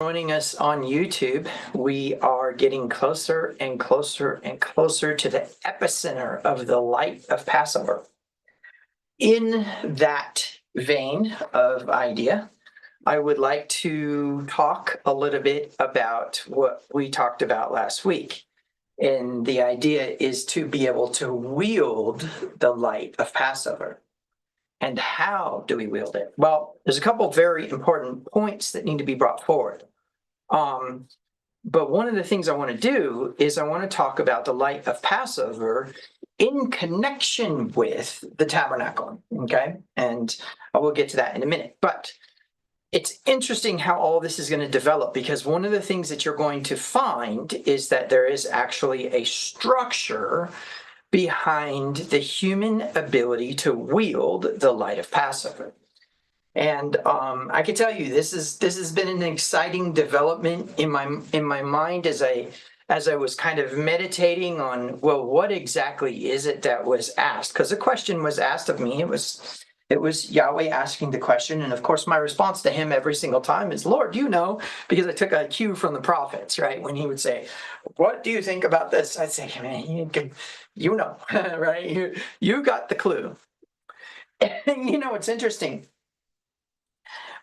Joining us on YouTube, we are getting closer and closer and closer to the epicenter of the light of Passover. In that vein of idea, I would like to talk a little bit about what we talked about last week. And the idea is to be able to wield the light of Passover. And how do we wield it? Well, there's a couple of very important points that need to be brought forward. But one of the things I want to do is I want to talk about the light of Passover in connection with the tabernacle, okay? And I will get to that in a minute. But it's interesting how all this is going to develop, because one of the things that you're going to find is that there is actually a structure behind the human ability to wield the light of Passover. And I can tell you, this has been an exciting development in my mind as I was kind of meditating on, well, what exactly is it that was asked? Because the question was asked of me. It was Yahweh asking the question, and of course my response to him every single time is, Lord, you know, because I took a cue from the prophets, right? When he would say, what do you think about this? I'd say, man, you know, right? You got the clue. And you know, it's interesting.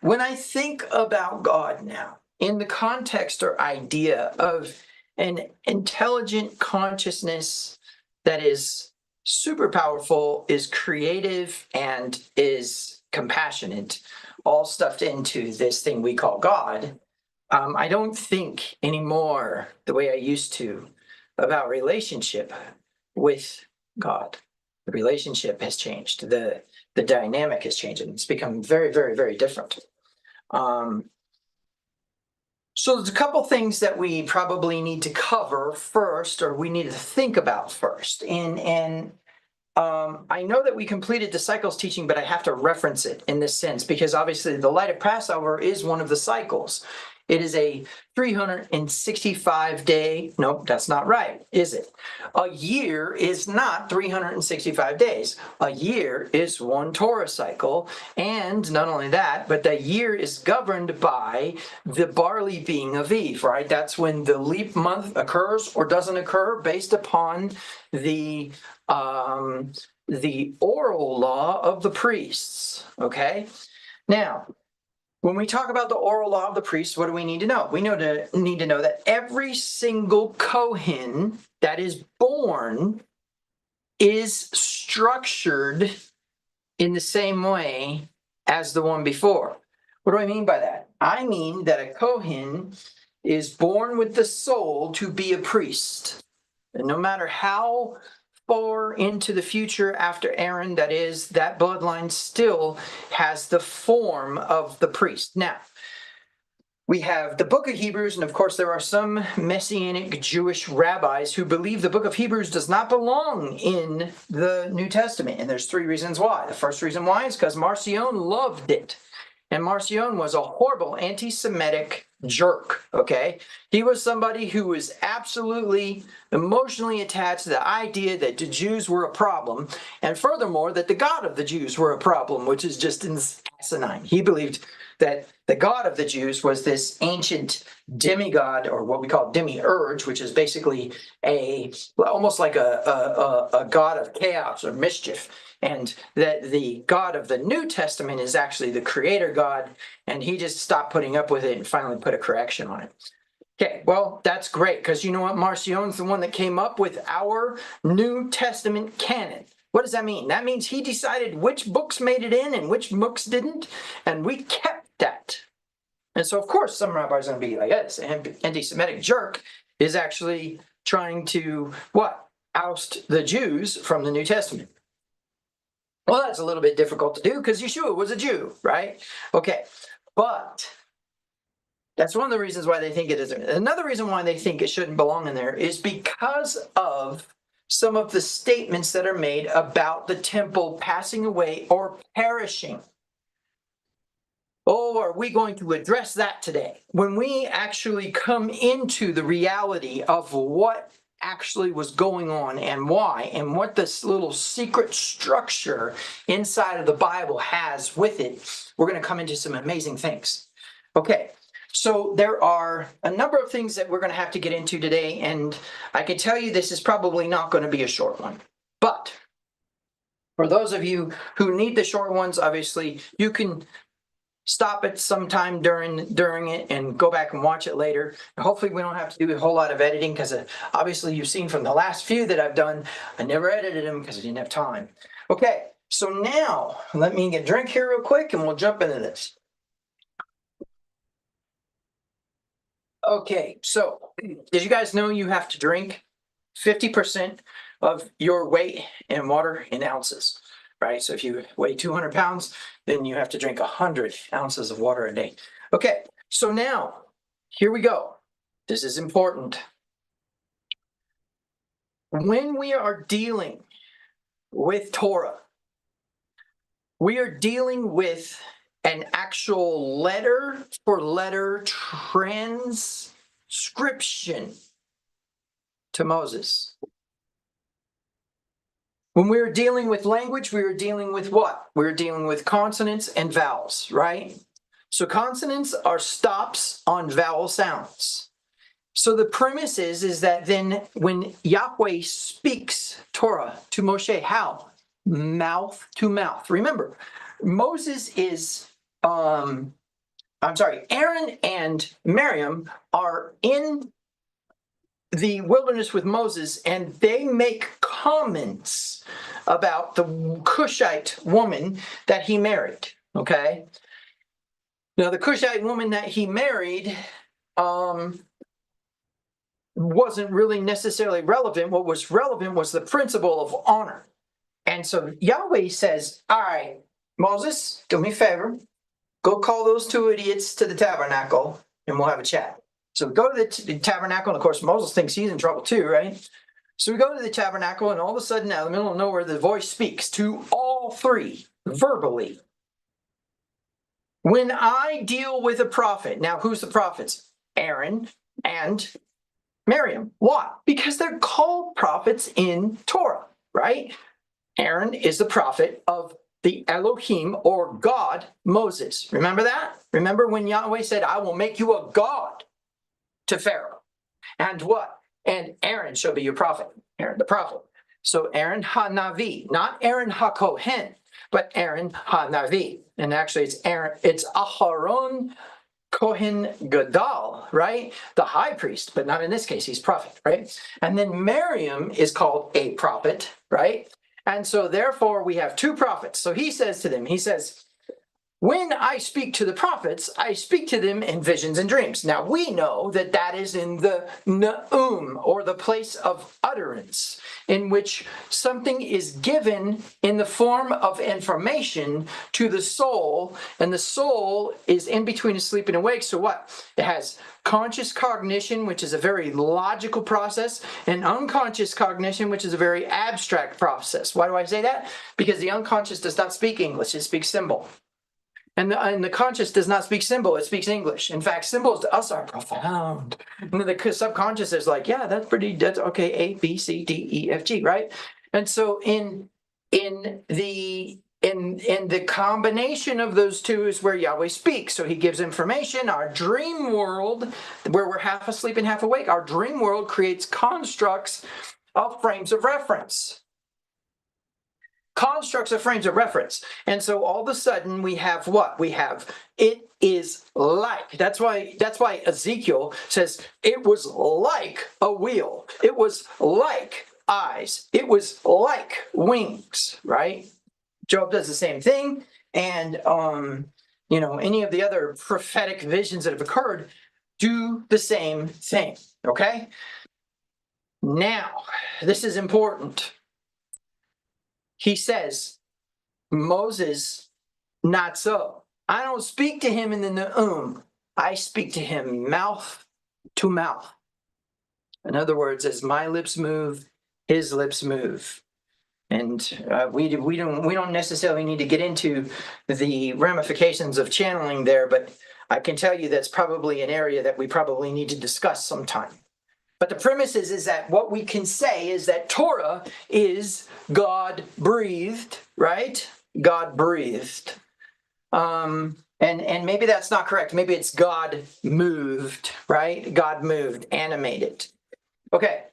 When I think about God now, in the context or idea of an intelligent consciousness that is super powerful, is creative, and is compassionate, all stuffed into this thing we call God, I don't think anymore the way I used to about relationship with God. The relationship has changed. The dynamic has changed, and it's become very, very, very different. So there's a couple things that we probably need to cover first, or we need to think about first. And I know that we completed the cycles teaching, but I have to reference it in this sense, because obviously the light of Passover is one of the cycles. It is a 365 day, nope, that's not right, is it? A year is not 365 days. A year is one Torah cycle. And not only that, but the year is governed by the barley being Aviv, right? That's when the leap month occurs or doesn't occur based upon the oral law of the priests, okay? Now, when we talk about the oral law of the priests, what do we need to know? We need to know that every single Kohen that is born is structured in the same way as the one before. What do I mean by that? I mean that a Kohen is born with the soul to be a priest. And no matter how far into the future after Aaron, that is, that bloodline still has the form of the priest. Now, we have the book of Hebrews, and of course there are some Messianic Jewish rabbis who believe the book of Hebrews does not belong in the New Testament, and there's three reasons why. The first reason why is because Marcion loved it. And Marcion was a horrible anti-Semitic jerk, okay? He was somebody who was absolutely emotionally attached to the idea that the Jews were a problem, and furthermore, that the God of the Jews were a problem, which is just asinine. He believed that the God of the Jews was this ancient demigod, or what we call demiurge, which is basically almost like a god of chaos or mischief. And that the God of the New Testament is actually the creator God, and he just stopped putting up with it and finally put a correction on it. Okay, well, that's great, because you know what? Marcion's the one that came up with our New Testament canon. What does that mean? That means he decided which books made it in and which books didn't, and we kept that. And so, of course, some rabbis are going to be like, this anti-Semitic jerk is actually trying to, what? Oust the Jews from the New Testament. Well, that's a little bit difficult to do because Yeshua was a Jew, right? Okay, but that's one of the reasons why they think it isn't. Another reason why they think it shouldn't belong in there is because of some of the statements that are made about the temple passing away or perishing. Oh, are we going to address that today? When we actually come into the reality of what actually was going on and why, and what this little secret structure inside of the Bible has with it, we're going to come into some amazing things. Okay, So there are a number of things that we're going to have to get into today, and I can tell you this is probably not going to be a short one. But for those of you who need the short ones, obviously you can stop it sometime during it and go back and watch it later. Hopefully we don't have to do a whole lot of editing, because obviously you've seen from the last few that I've done, I never edited them because I didn't have time. Okay, so now let me get a drink here real quick and we'll jump into this. Okay, so did you guys know you have to drink 50% of your weight in water in ounces, right? So if you weigh 200 pounds, then you have to drink 100 ounces of water a day. Okay, so now here we go. This is important. When we are dealing with Torah, we are dealing with an actual letter for letter transcription to Moses. When we were dealing with language, we were dealing with what? We were dealing with consonants and vowels, right? So consonants are stops on vowel sounds. So the premise is that then when Yahweh speaks Torah to Moshe, how? Mouth to mouth. Remember, Aaron and Miriam are in the wilderness with Moses, and they make comments about the Cushite woman that he married, okay? Now, the Cushite woman that he married wasn't really necessarily relevant. What was relevant was the principle of honor. And so Yahweh says, all right, Moses, do me a favor. Go call those two idiots to the tabernacle, and we'll have a chat. So we go to the tabernacle, and of course, Moses thinks he's in trouble too, right? So we go to the tabernacle, and all of a sudden, out of the middle of nowhere, the voice speaks to all three verbally. When I deal with a prophet, now who's the prophets? Aaron and Miriam. Why? Because they're called prophets in Torah, right? Aaron is the prophet of the Elohim, or God, Moses. Remember that? Remember when Yahweh said, I will make you a God to Pharaoh. And what? And Aaron shall be your prophet. Aaron the prophet. So Aaron HaNavi, not Aaron HaKohen, but Aaron HaNavi. And actually it's Aharon Kohen Gadol, right? The high priest, but not in this case, he's prophet, right? And then Miriam is called a prophet, right? And so therefore we have two prophets. So he says to them, he says, when I speak to the prophets, I speak to them in visions and dreams. Now we know that that is in the Na'um, or the place of utterance, in which something is given in the form of information to the soul, and the soul is in between asleep and awake. So what? It has conscious cognition, which is a very logical process, and unconscious cognition, which is a very abstract process. Why do I say that? Because the unconscious does not speak English, it speaks symbol. And the conscious does not speak symbol, it speaks English. In fact, symbols to us are profound. And the subconscious is like, yeah, that's okay, A, B, C, D, E, F, G, right? And so in the combination of those two is where Yahweh speaks. So he gives information. Our dream world, where we're half asleep and half awake, our dream world creates constructs of frames of reference. Constructs of frames of reference. And so all of a sudden we have what? We have, it is like. That's why Ezekiel says it was like a wheel. It was like eyes. It was like wings, right? Job does the same thing. And, any of the other prophetic visions that have occurred do the same thing, okay? Now, this is important. He says, Moses, not so. I don't speak to him in the Na'um. I speak to him mouth to mouth. In other words, as my lips move, his lips move. And we don't necessarily need to get into the ramifications of channeling there, but I can tell you that's probably an area that we probably need to discuss sometime. But the premise is that what we can say is that Torah is God breathed, right? God breathed. And And maybe that's not correct. Maybe it's God moved, right? God moved, animated. Okay.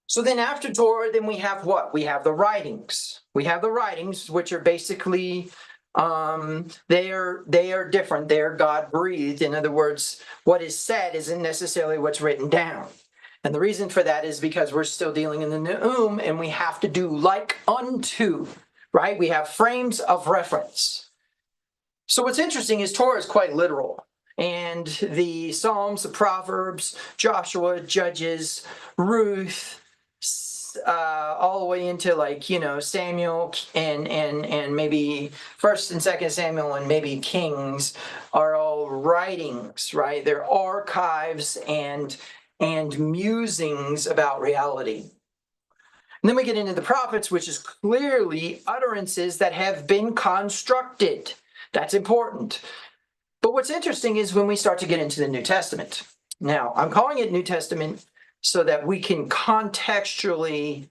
So then after Torah, then we have what? We have the writings. We have the writings, which are basically they are different. They are God breathed. In other words, what is said isn't necessarily what's written down. And the reason for that is because we're still dealing in the Ne'um, and we have to do like unto, right? We have frames of reference. So what's interesting is Torah is quite literal. And the Psalms, the Proverbs, Joshua, Judges, Ruth, all the way into Samuel and maybe First and Second Samuel and maybe Kings are all writings, right? They're archives and musings about reality. And then we get into the prophets, which is clearly utterances that have been constructed. That's important. But what's interesting is when we start to get into the New Testament. Now, I'm calling it New Testament so that we can contextually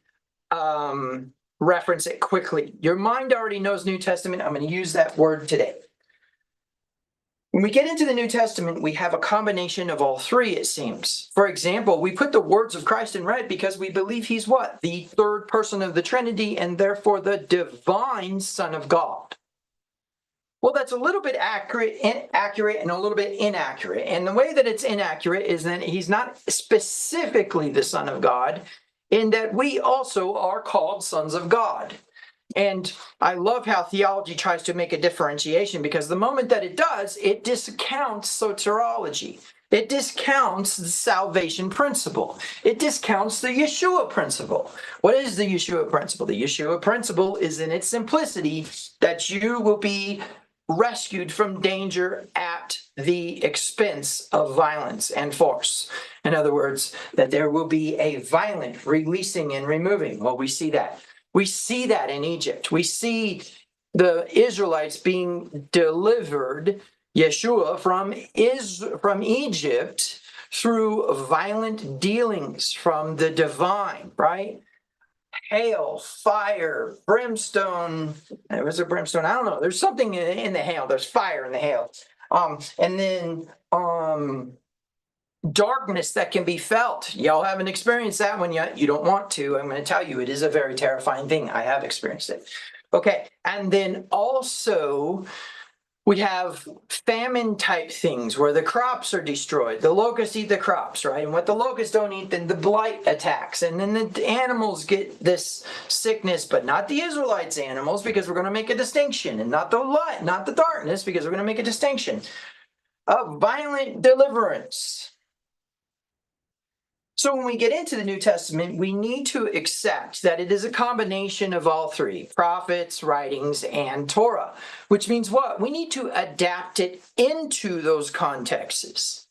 reference it quickly. Your mind already knows New Testament. I'm going to use that word today. When we get into the New Testament, we have a combination of all three, it seems. For example, we put the words of Christ in red because we believe he's what? The third person of the Trinity and therefore the divine Son of God. Well, that's a little bit accurate and a little bit inaccurate. And the way that it's inaccurate is that he's not specifically the Son of God, in that we also are called sons of God. And I love how theology tries to make a differentiation, because the moment that it does, it discounts soteriology. It discounts the salvation principle. It discounts the Yeshua principle. What is the Yeshua principle? The Yeshua principle is in its simplicity that you will be rescued from danger at the expense of violence and force. In other words, that there will be a violent releasing and removing. Well, we see that. We see that in Egypt. We see the Israelites being delivered, Yeshua, from Egypt through violent dealings from the divine, right? Hail, fire, brimstone. Was it brimstone? I don't know. There's something in the hail. There's fire in the hail. And then darkness that can be felt. Y'all haven't experienced that one yet. You don't want to. I'm going to tell you, it is a very terrifying thing. I have experienced it. Okay. And then also we have famine type things where the crops are destroyed. The locusts eat the crops, right? And what the locusts don't eat, then the blight attacks. And then the animals get this sickness, but not the Israelites' animals, because we're going to make a distinction. And not the light, not the darkness, because we're going to make a distinction. A violent deliverance. So when we get into the New Testament, we need to accept that it is a combination of all three: prophets, writings, and Torah. Which means what? We need to adapt it into those contexts.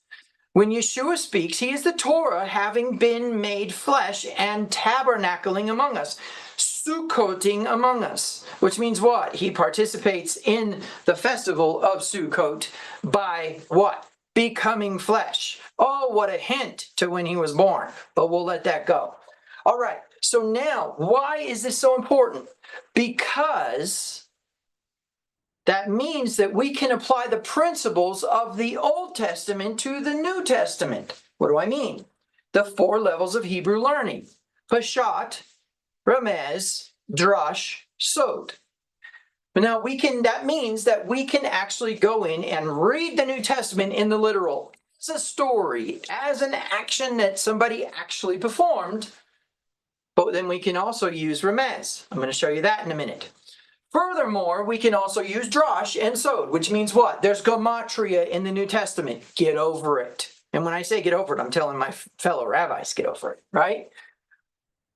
When Yeshua speaks, he is the Torah having been made flesh and tabernacling among us, Sukkoting among us. Which means what? He participates in the festival of Sukkot by what? Becoming flesh. Oh, what a hint to when he was born, but we'll let that go. All right, so now, why is this so important? Because that means that we can apply the principles of the Old Testament to the New Testament. What do I mean? The 4 levels of Hebrew learning: Peshat, Remez, Drash, Sod. Now that means that we can actually go in and read the New Testament in the literal, as a story, as an action that somebody actually performed. But then we can also use Remez. I'm going to show you that in a minute. Furthermore, we can also use Drash and Sod, which means what? There's gematria in the New Testament. Get over it. And when I say get over it, I'm telling my fellow rabbis, get over it, right?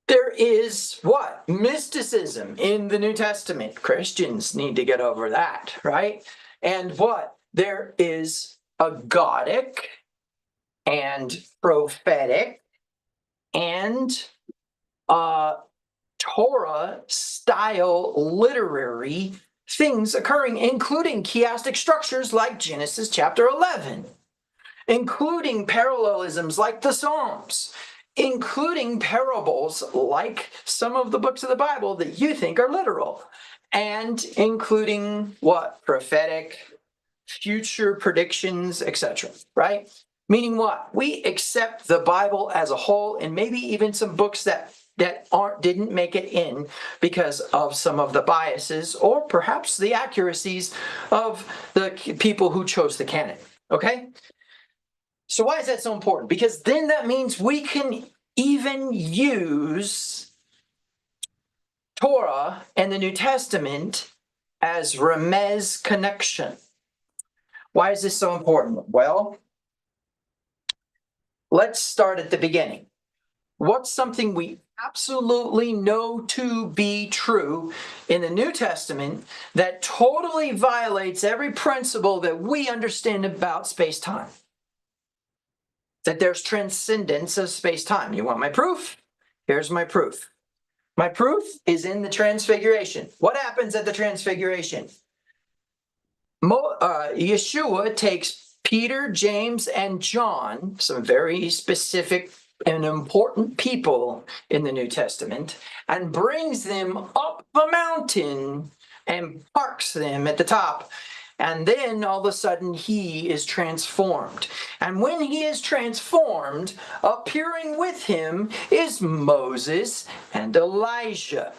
There is what? Mysticism in the New Testament. Christians need to get over that, right? And what? There is agadic and prophetic and Torah style literary things occurring, including chiastic structures like Genesis chapter 11, including parallelisms like the Psalms, including parables like some of the books of the Bible that you think are literal, and including what? Prophetic future predictions, etc. Right? Meaning what? We accept the Bible as a whole, and maybe even some books that didn't make it in because of some of the biases or perhaps the accuracies of the people who chose the canon. Okay? So why is that so important? Because then that means we can even use Torah and the New Testament as remez connection. Why is this so important? Well, let's start at the beginning. What's something we absolutely know to be true in the New Testament that totally violates every principle that we understand about space-time? That there's transcendence of space-time. You want my proof? Here's my proof. My proof is in the Transfiguration. What happens at the Transfiguration? Yeshua takes Peter, James, and John, some very specific and important people in the New Testament, and brings them up the mountain and parks them at the top. And then all of a sudden he is transformed. And when he is transformed, appearing with him is Moses and Elijah.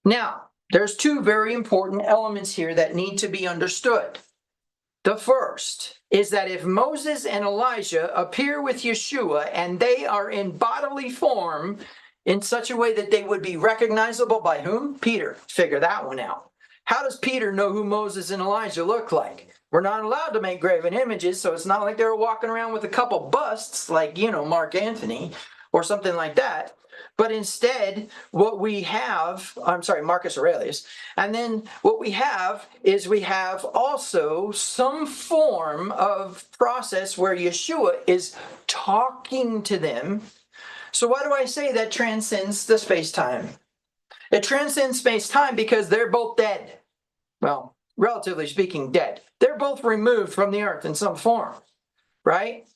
Now, there's two very important elements here that need to be understood. The first is that if Moses and Elijah appear with Yeshua and they are in bodily form in such a way that they would be recognizable by whom? Peter. Figure that one out. How does Peter know who Moses and Elijah look like? We're not allowed to make graven images, so it's not like they were walking around with a couple busts like, Mark Antony or something like that. But instead, what we have, Marcus Aurelius, and then what we have is we have also some form of process where Yeshua is talking to them. So why do I say that transcends the space-time? It transcends space-time because they're both dead. Well, relatively speaking, dead. They're both removed from the earth in some form, right?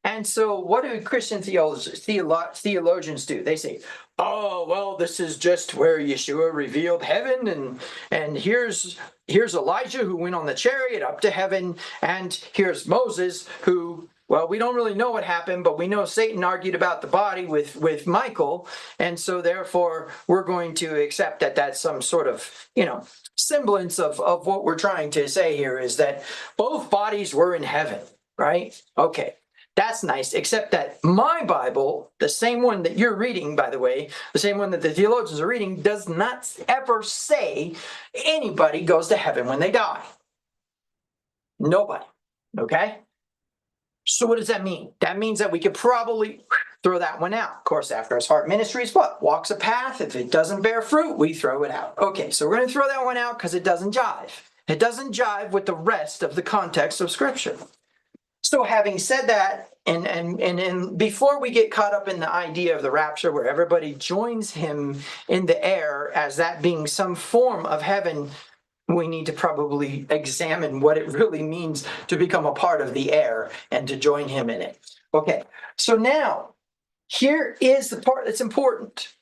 And so what do Christian theologians do? They say, oh, well, this is just where Yeshua revealed heaven, and here's Elijah who went on the chariot up to heaven, and here's Moses who, well, we don't really know what happened, but we know Satan argued about the body with Michael, and so therefore we're going to accept that that's some sort of, semblance of what we're trying to say here is that both bodies were in heaven, right? Okay. That's nice, except that my Bible, the same one that you're reading, by the way, the same one that the theologians are reading, does not ever say anybody goes to heaven when they die. Nobody, okay? So what does that mean? That means that we could probably throw that one out. Of course, After Us Heart Ministries, what? Walks a path. If it doesn't bear fruit, we throw it out. Okay, so we're going to throw that one out because it doesn't jive. It doesn't jive with the rest of the context of Scripture. So having said that, and before we get caught up in the idea of the rapture where everybody joins him in the air as that being some form of heaven, we need to probably examine what it really means to become a part of the air and to join him in it. Okay, so now here is the part that's important.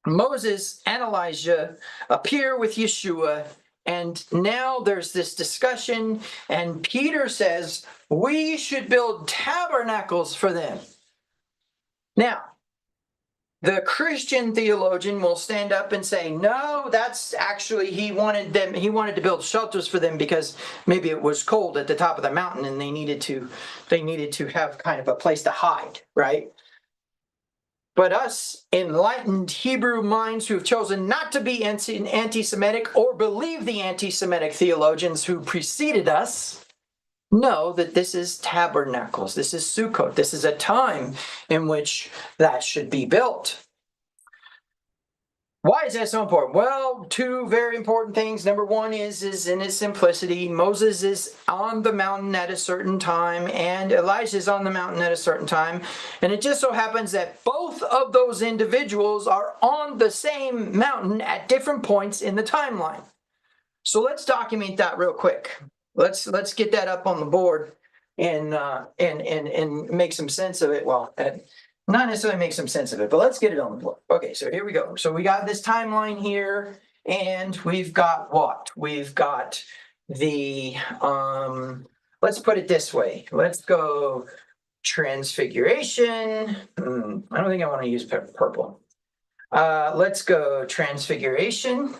Moses and Elijah appear with Yeshua, and now there's this discussion, and Peter says, we should build tabernacles for them. Now, the Christian theologian will stand up and say, no, that's actually, he wanted to build shelters for them because maybe it was cold at the top of the mountain and they needed to have kind of a place to hide, right? But us enlightened Hebrew minds who have chosen not to be anti-Semitic or believe the anti-Semitic theologians who preceded us know that this is tabernacles, this is Sukkot, this is a time in which that should be built. Why is that so important? Well, two very important things. Number one is in its simplicity. Moses is on the mountain at a certain time, and Elijah is on the mountain at a certain time. And it just so happens that both of those individuals are on the same mountain at different points in the timeline. So let's document that real quick. Let's get that up on the board and make some sense of it. Well, not necessarily make some sense of it, but let's get it on the board. Okay, so here we go. So we got this timeline here, and we've got what? We've got the, let's put it this way. Let's go transfiguration. I don't think I want to use purple. Let's go transfiguration.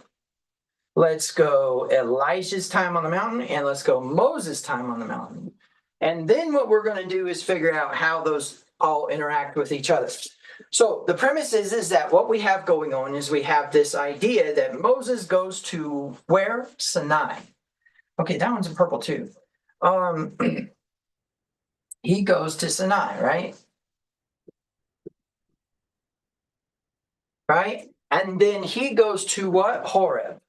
Let's go Elijah's time on the mountain, and let's go Moses' time on the mountain. And then what we're going to do is figure out how those all interact with each other. So the premise is that what we have going on is we have this idea that Moses goes to where? Sinai. Okay, that one's in purple too. He goes to Sinai, right? Right? And then he goes to what? Horeb.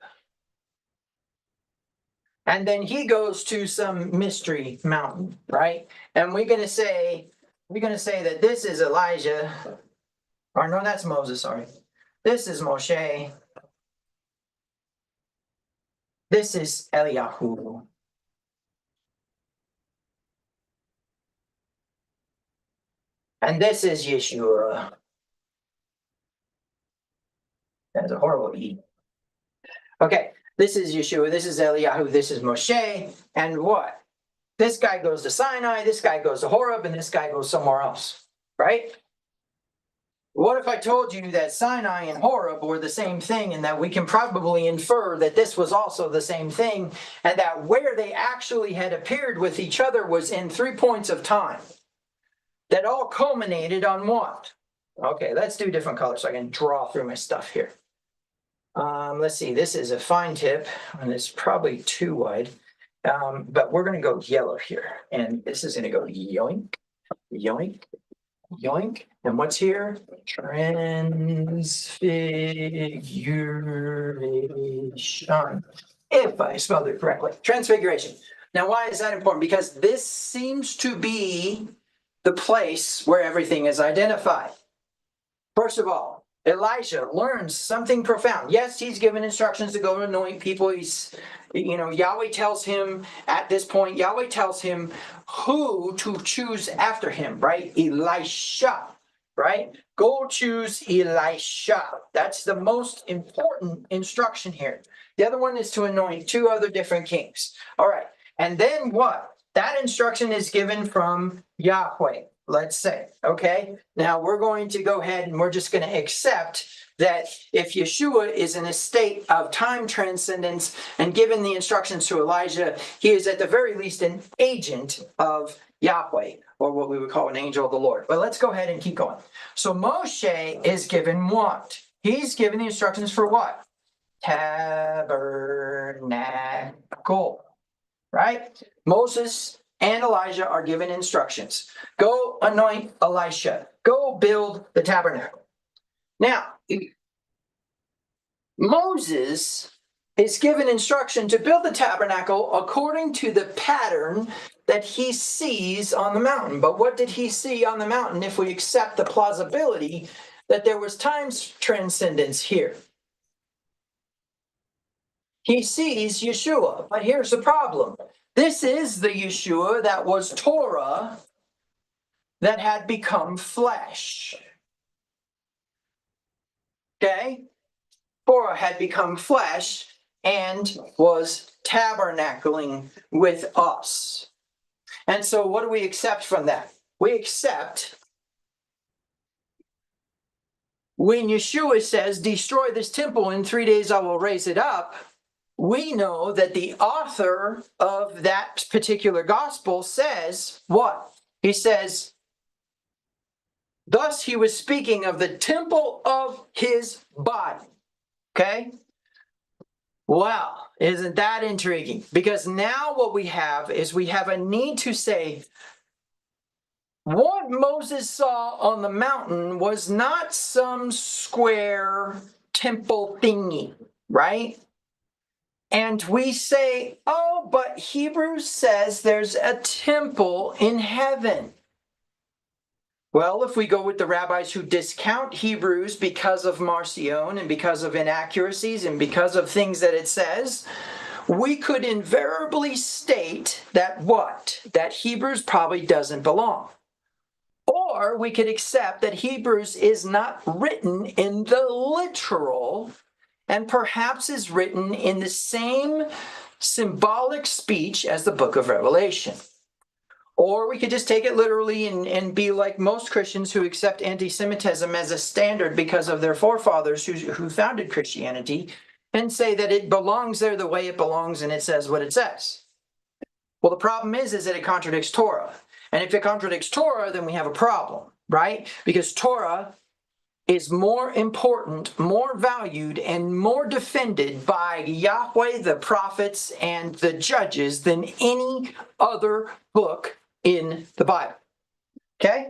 And then he goes to some mystery mountain, right? And we're gonna say that this is Elijah, or no, that's Moses, sorry. This is Moshe. This is Eliyahu. And this is Yeshua. That's a horrible E. Okay, this is Yeshua, this is Eliyahu, this is Moshe, and what? This guy goes to Sinai, this guy goes to Horeb, and this guy goes somewhere else, right? What if I told you that Sinai and Horeb were the same thing, and that we can probably infer that this was also the same thing, and that where they actually had appeared with each other was in 3 points of time that all culminated on what? Okay, let's do different colors so I can draw through my stuff here. Let's see, this is a fine tip, and it's probably too wide, but we're going to go yellow here, and this is going to go yoink, yoink, yoink. And what's here? Transfiguration. If I spelled it correctly. Transfiguration. Now, why is that important? Because this seems to be the place where everything is identified. First of all, Elijah learns something profound. Yes, he's given instructions to go anoint people. Yahweh tells him at this point, Yahweh tells him who to choose after him, right? Elisha, right? Go choose Elisha. That's the most important instruction here. The other one is to anoint 2 other different kings. All right. And then what? That instruction is given from Yahweh, let's say, okay? Now we're going to go ahead and we're just going to accept that if Yeshua is in a state of time transcendence and given the instructions to Elijah, he is at the very least an agent of Yahweh, or what we would call an angel of the Lord. But let's go ahead and keep going. So Moshe is given what? He's given the instructions for what? Tabernacle, right? Moses and Elijah are given instructions. Go anoint Elisha. Go build the tabernacle. Now, Moses is given instruction to build the tabernacle according to the pattern that he sees on the mountain. But what did he see on the mountain if we accept the plausibility that there was time transcendence here? He sees Yeshua. But here's the problem. This is the Yeshua that was Torah that had become flesh. Okay? Torah had become flesh and was tabernacling with us. And so what do we accept from that? We accept when Yeshua says, destroy this temple, in 3 days I will raise it up. We know that the author of that particular gospel says what? He says, thus he was speaking of the temple of his body. Okay? Wow, isn't that intriguing? Because now what we have is we have a need to say, what Moses saw on the mountain was not some square temple thingy, right? And we say, oh, but Hebrews says there's a temple in heaven. Well, if we go with the rabbis who discount Hebrews because of Marcion and because of inaccuracies and because of things that it says, we could invariably state that what? That Hebrews probably doesn't belong. Or we could accept that Hebrews is not written in the literal and perhaps is written in the same symbolic speech as the book of Revelation. Or we could just take it literally and be like most Christians who accept anti-Semitism as a standard because of their forefathers who founded Christianity, and say that it belongs there the way it belongs and it says what it says. Well, the problem is that it contradicts Torah. And if it contradicts Torah, then we have a problem, right? Because Torah is more important, more valued, and more defended by Yahweh, the prophets, and the judges than any other book in the Bible. Okay?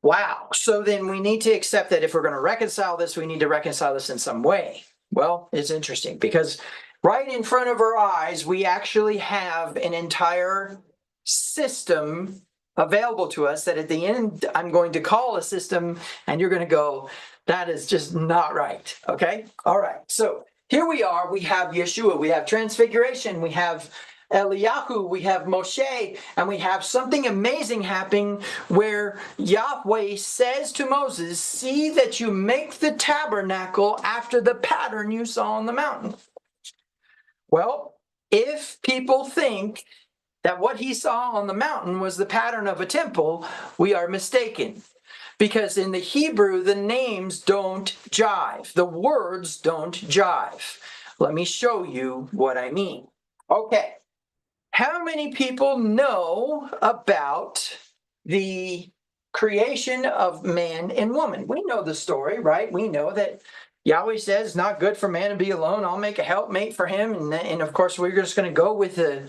Wow. So then we need to accept that if we're going to reconcile this, we need to reconcile this in some way. Well, it's interesting because right in front of our eyes, we actually have an entire system available to us that at the end, I'm going to call a system, and you're going to go, that is just not right. Okay? All right. So here we are. We have Yeshua. We have Transfiguration. We have Eliyahu, we have Moshe, and we have something amazing happening where Yahweh says to Moses, see that you make the tabernacle after the pattern you saw on the mountain. Well, if people think that what he saw on the mountain was the pattern of a temple, we are mistaken. Because in the Hebrew, the names don't jive. The words don't jive. Let me show you what I mean. Okay. How many people know about the creation of man and woman? We know the story, right? We know that Yahweh says it's not good for man to be alone. I'll make a helpmate for him. And of course, we're just going to go with the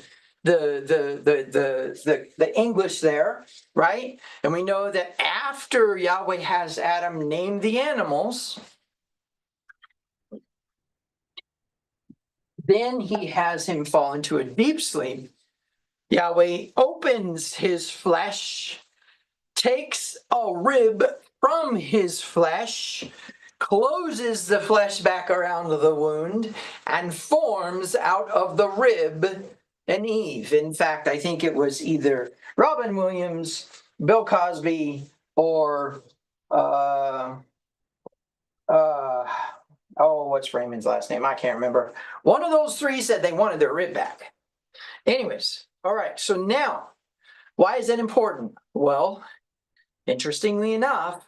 English there, right? And we know that after Yahweh has Adam name the animals, then he has him fall into a deep sleep. Yahweh opens his flesh, takes a rib from his flesh, closes the flesh back around the wound, and forms out of the rib an Eve. In fact, I think it was either Robin Williams, Bill Cosby, or what's Raymond's last name? I can't remember. One of those three said they wanted their rib back. Anyways, all right, so now, why is that important? Well, interestingly enough,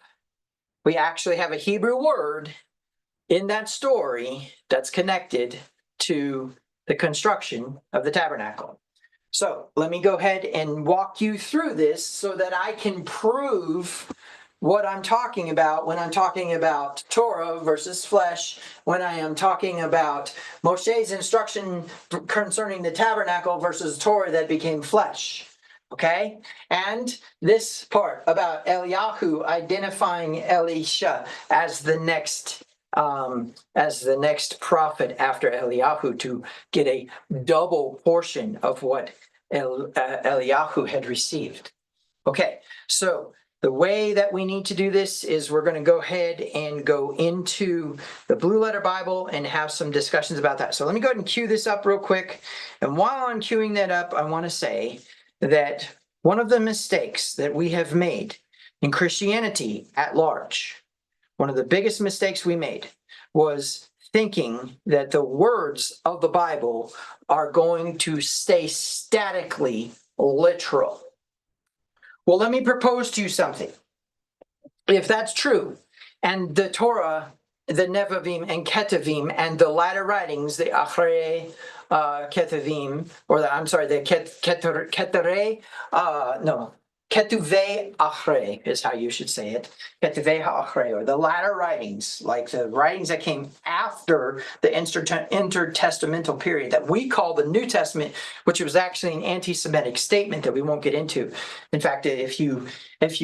we actually have a Hebrew word in that story that's connected to the construction of the tabernacle. So let me go ahead and walk you through this so that I can prove what I'm talking about when I'm talking about Torah versus flesh, when I am talking about Moshe's instruction concerning the tabernacle versus Torah that became flesh. Okay? And this part about Eliyahu identifying Elisha as the next prophet after Eliyahu to get a double portion of what Eliyahu had received. Okay, so the way that we need to do this is we're going to go ahead and go into the Blue Letter Bible and have some discussions about that. So let me go ahead and cue this up real quick. And while I'm queuing that up, I want to say that one of the mistakes that we have made in Christianity at large, one of the biggest mistakes we made was thinking that the words of the Bible are going to stay statically literal. Well, let me propose to you something. If that's true, and the Torah, the Nevi'im and Ketuvim, and the latter writings, the Achrei Ketuvim, or the Ketuvei Achrei is how you should say it. Ketuvei Achrei, or the latter writings, like the writings that came after the intertestamental period that we call the New Testament, which was actually an anti-Semitic statement that we won't get into. In fact, if you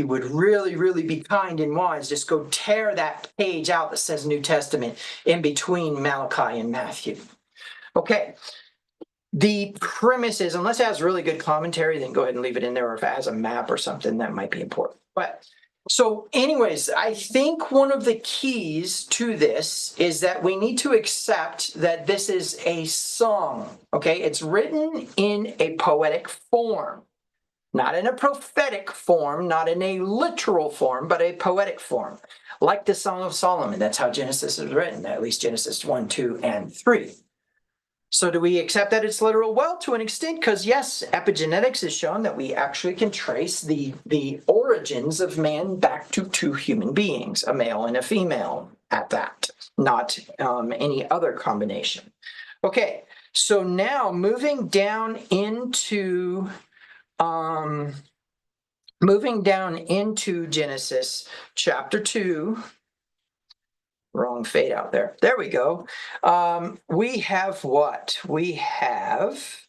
would really, really be kind and wise, just go tear that page out that says New Testament in between Malachi and Matthew. Okay. The premise is, unless it has really good commentary, then go ahead and leave it in there, or if it has a map or something, that might be important. But so anyways, I think one of the keys to this is that we need to accept that this is a song, okay? It's written in a poetic form, not in a prophetic form, not in a literal form, but a poetic form, like the Song of Solomon. That's how Genesis is written, at least Genesis 1, 2, and 3. So do we accept that it's literal? Well, to an extent, because yes, epigenetics has shown that we actually can trace the origins of man back to two human beings, a male and a female at that, not any other combination. Okay, so now moving down into Genesis chapter 2. Wrong fade out there. There we go. We have what? We have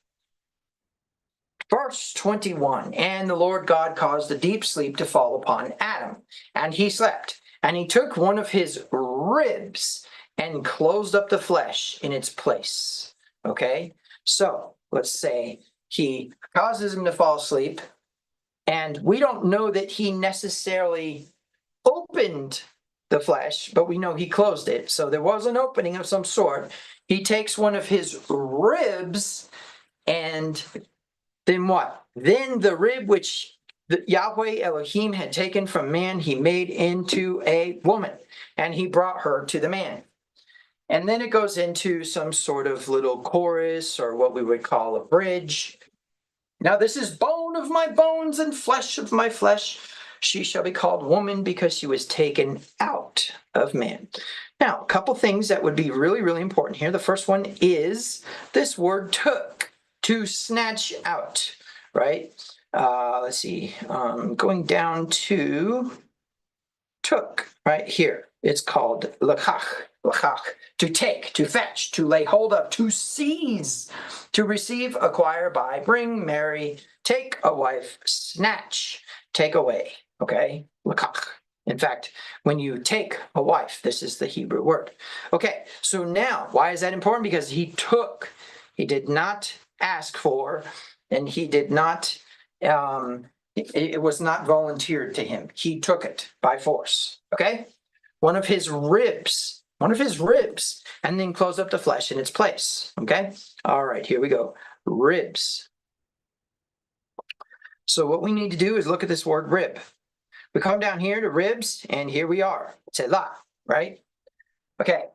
verse 21. And the Lord God caused a deep sleep to fall upon Adam, and he slept. And he took one of his ribs and closed up the flesh in its place. Okay? So let's say he causes him to fall asleep, and we don't know that he necessarily opened the flesh, but we know he closed it. So there was an opening of some sort. He takes one of his ribs, and then what? Then the rib which Yahweh Elohim had taken from man, he made into a woman, and he brought her to the man. And then it goes into some sort of little chorus, or what we would call a bridge. Now this is bone of my bones and flesh of my flesh. She shall be called woman because she was taken out of man. Now, a couple things that would be really, really important here. The first one is this word took, to snatch out, right? Let's see, going down to took, right here. It's called lakach, to take, to fetch, to lay hold of, to seize, to receive, acquire, buy, bring, marry, take a wife, snatch, take away. Okay, lakach. In fact, when you take a wife, this is the Hebrew word. Okay, so now, why is that important? Because he took, he did not ask for, and he did not, it was not volunteered to him. He took it by force. Okay, one of his ribs, and then close up the flesh in its place. Okay, all right, here we go. Ribs. So what we need to do is look at this word rib. We come down here to ribs, and here we are. Selah, right? Okay.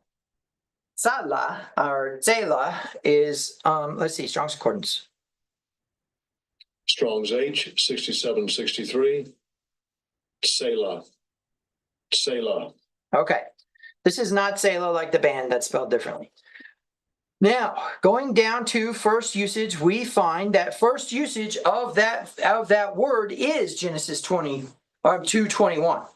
Salah, or Selah, is, let's see, Strong's Concordance. Strong's H, 6763. Selah. Selah. Okay. This is not Selah like the band, that's spelled differently. Now, going down to first usage, we find that first usage of that word is Genesis 2:21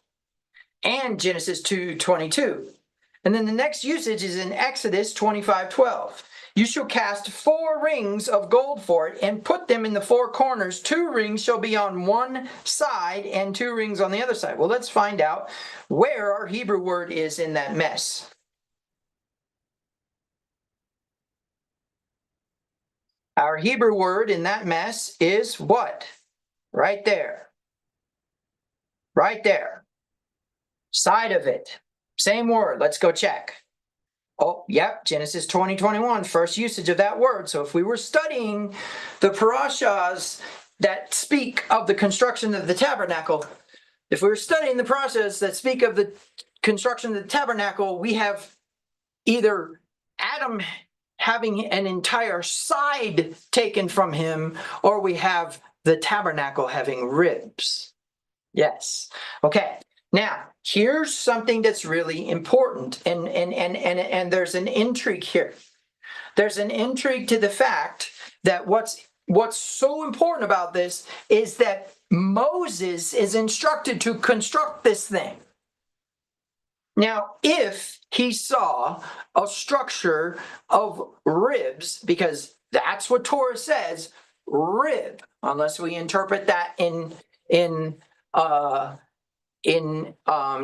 and Genesis 2:22. And then the next usage is in Exodus 25:12. You shall cast 4 rings of gold for it and put them in the 4 corners. 2 rings shall be on one side and 2 rings on the other side. Well, let's find out where our Hebrew word is in that mess. Our Hebrew word in that mess is what? Right there. Right there. Side of it. Same word. Let's go check. Oh, yep. Genesis 20:21. First usage of that word. So if we were studying the parashas that speak of the construction of the tabernacle, if we were studying the parashas that speak of the construction of the tabernacle, we have either Adam having an entire side taken from him, or we have the tabernacle having ribs. Yes. Okay. Now, here's something that's really important, and there's an intrigue here. There's an intrigue to the fact that what's so important about this is that Moses is instructed to construct this thing. Now, if he saw a structure of ribs, because that's what Torah says, rib, unless we interpret that in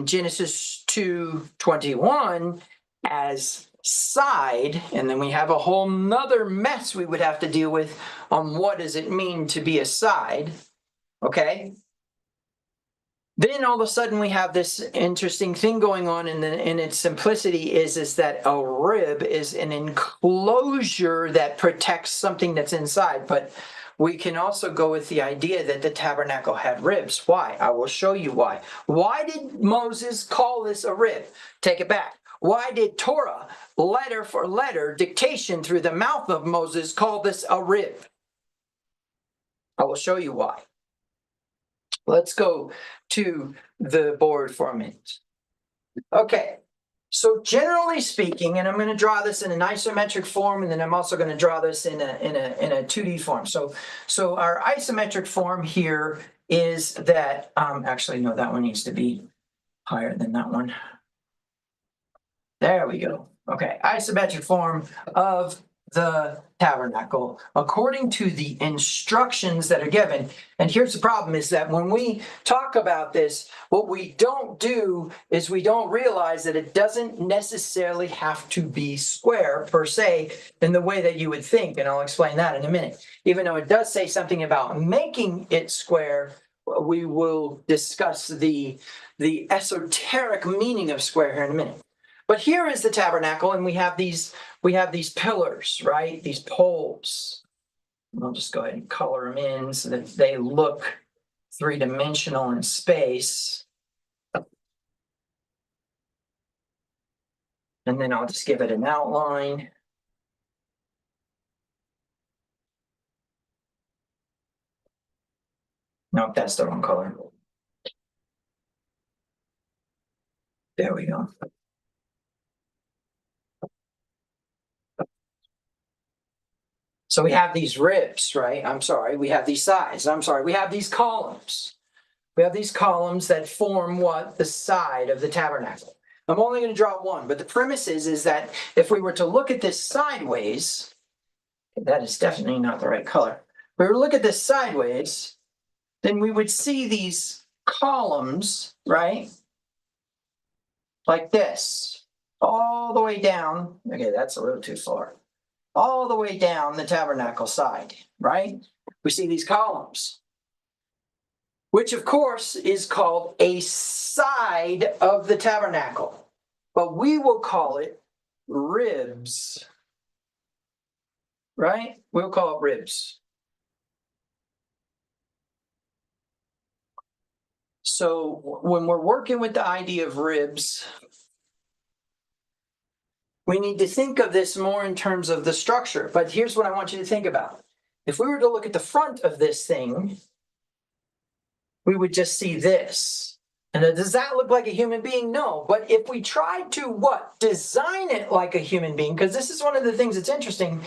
Genesis 2:21 as side, and then we have a whole nother mess we would have to deal with on what does it mean to be a side, okay? Then all of a sudden we have this interesting thing going on, and in its simplicity is that a rib is an enclosure that protects something that's inside, but we can also go with the idea that the tabernacle had ribs. Why? I will show you why. Why did Moses call this a rib? Take it back. Why did Torah, letter for letter, dictation through the mouth of Moses, call this a rib? I will show you why. Let's go to the board for a minute. Okay, so generally speaking, and I'm going to draw this in an isometric form, and then I'm also going to draw this in a 2D form. So our isometric form here is that, actually, no, that one needs to be higher than that one. There we go. Okay, isometric form of the tabernacle according to the instructions that are given. And here's the problem is that when we talk about this, what we don't do is we don't realize that it doesn't necessarily have to be square per se in the way that you would think. And I'll explain that in a minute. Even though it does say something about making it square, we will discuss the esoteric meaning of square here in a minute. But here is the tabernacle, and we have these pillars, right? These poles. I'll just go ahead and color them in so that they look three-dimensional in space. And then I'll just give it an outline. Nope, that's the wrong color. There we go. So we have these ribs, right? I'm sorry, we have these sides. I'm sorry, we have these columns. We have these columns that form what? The side of the tabernacle. I'm only going to draw one, but the premise is that if we were to look at this sideways, that is definitely not the right color. If we were to look at this sideways, then we would see these columns, right? Like this, all the way down. Okay, that's a little too far. All the way down the tabernacle side, right? We see these columns, which of course is called a side of the tabernacle, but we will call it ribs, right? We'll call it ribs. So when we're working with the idea of ribs, we need to think of this more in terms of the structure. But here's what I want you to think about. If we were to look at the front of this thing, we would just see this. And does that look like a human being? No. But if we tried to what? Design it like a human being, because this is one of the things that's interesting,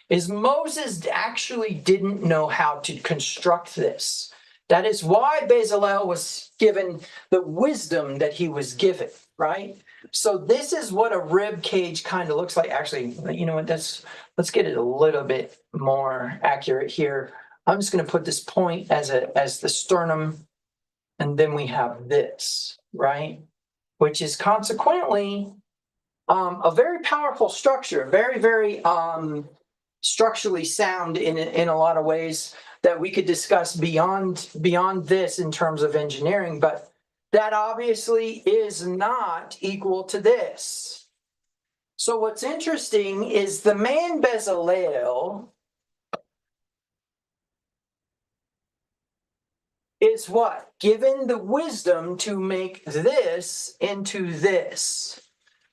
is Moses actually didn't know how to construct this. That is why Bezalel was given the wisdom that he was given, right? So this is what a rib cage kind of looks like. Actually, you know what? Let's get it a little bit more accurate here. I'm just going to put this point as the sternum, and then we have this, right? Which is consequently a very powerful structure, very, very structurally sound in a lot of ways that we could discuss beyond this in terms of engineering, but that obviously is not equal to this. So what's interesting is the man Bezalel is what? Given the wisdom to make this into this,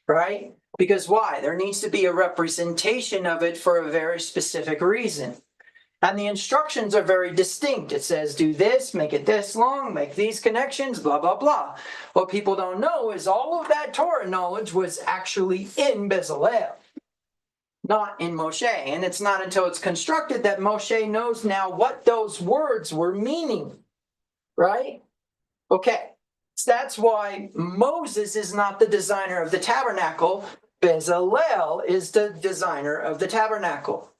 right? Because why? There needs to be a representation of it for a very specific reason. And the instructions are very distinct. It says, do this, make it this long, make these connections, blah, blah, blah. What people don't know is all of that Torah knowledge was actually in Bezalel, not in Moshe. And it's not until it's constructed that Moshe knows now what those words were meaning, right? Okay, so that's why Moses is not the designer of the tabernacle. Bezalel is the designer of the tabernacle.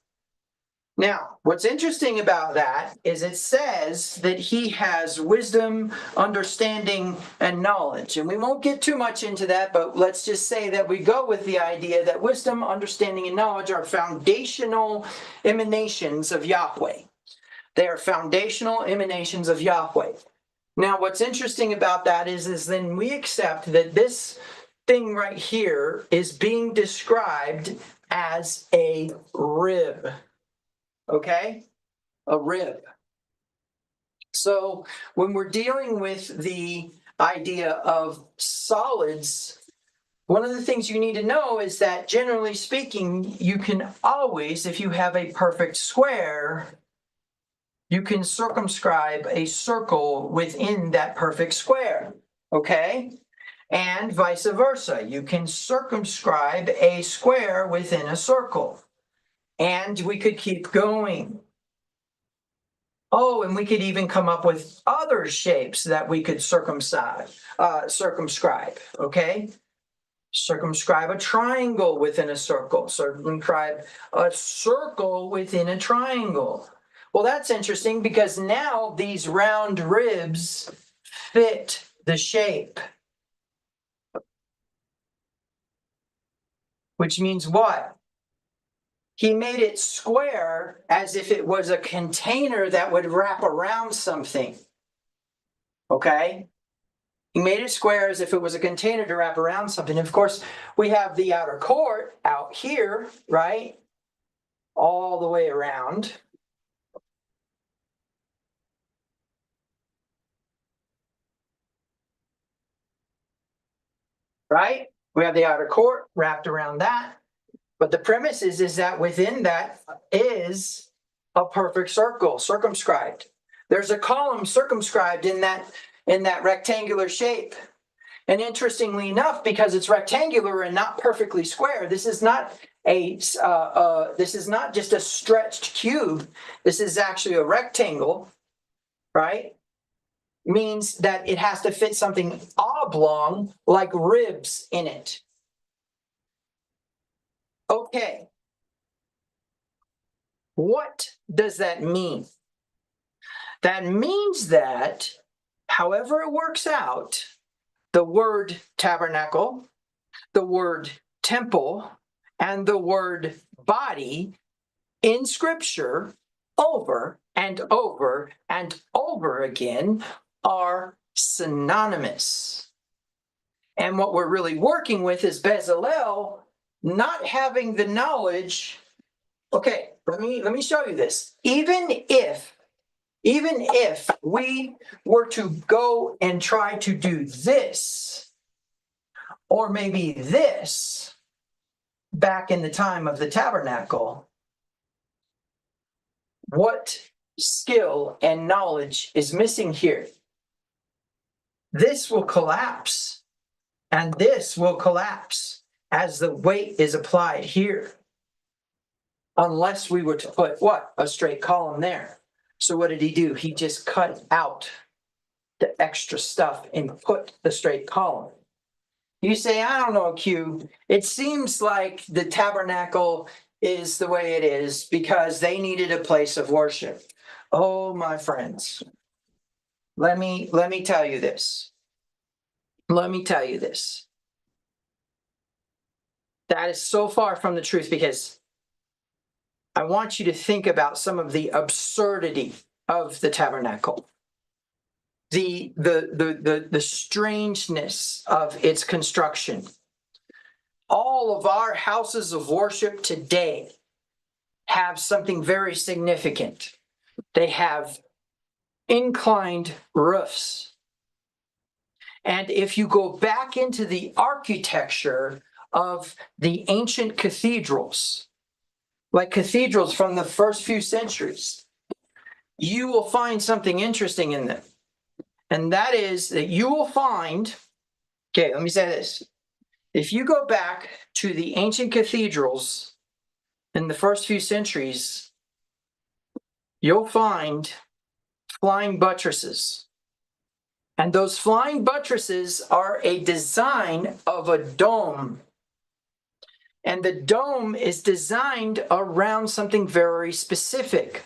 Now, what's interesting about that is it says that he has wisdom, understanding, and knowledge. And we won't get too much into that, but let's just say that we go with the idea that wisdom, understanding, and knowledge are foundational emanations of Yahweh. They are foundational emanations of Yahweh. Now, what's interesting about that is then we accept that this thing right here is being described as a rib. Okay? A rib. So when we're dealing with the idea of solids, one of the things you need to know is that generally speaking, you can always, if you have a perfect square, you can circumscribe a circle within that perfect square, okay? And vice versa, you can circumscribe a square within a circle. And we could keep going. Oh, and we could even come up with other shapes that we could circumscribe, okay? Circumscribe a triangle within a circle, circumscribe a circle within a triangle. Well, that's interesting because now these round ribs fit the shape. Which means what? He made it square as if it was a container that would wrap around something. Okay? He made it square as if it was a container to wrap around something. And of course, we have the outer court out here, right? All the way around. Right? We have the outer court wrapped around that. But the premise is that within that is a perfect circle, circumscribed. There's a column circumscribed in that rectangular shape. And interestingly enough, because it's rectangular and not perfectly square, this is not just a stretched cube. This is actually a rectangle, right? Means that it has to fit something oblong like ribs in it. Okay. What does that mean? That means that, however it works out, the word tabernacle, the word temple, and the word body in Scripture over and over and over again are synonymous. And what we're really working with is Bezalel not having the knowledge. Okay, let me show you this. Even if we were to go and try to do this, or maybe this, back in the time of the tabernacle, what skill and knowledge is missing here? This will collapse, and this will collapse as the weight is applied here. Unless we were to put what? A straight column there. So what did he do? He just cut out the extra stuff and put the straight column. You say, I don't know, Q. It seems like the tabernacle is the way it is because they needed a place of worship. Oh, my friends, let me tell you this. Let me tell you this. That is so far from the truth because I want you to think about some of the absurdity of the tabernacle, the strangeness of its construction. All of our houses of worship today have something very significant. They have inclined roofs. And if you go back into the architecture of the ancient cathedrals, like cathedrals from the first few centuries, you will find something interesting in them. And that is that you will find, okay, let me say this. If you go back to the ancient cathedrals in the first few centuries, you'll find flying buttresses. And those flying buttresses are a design of a dome. And the dome is designed around something very specific,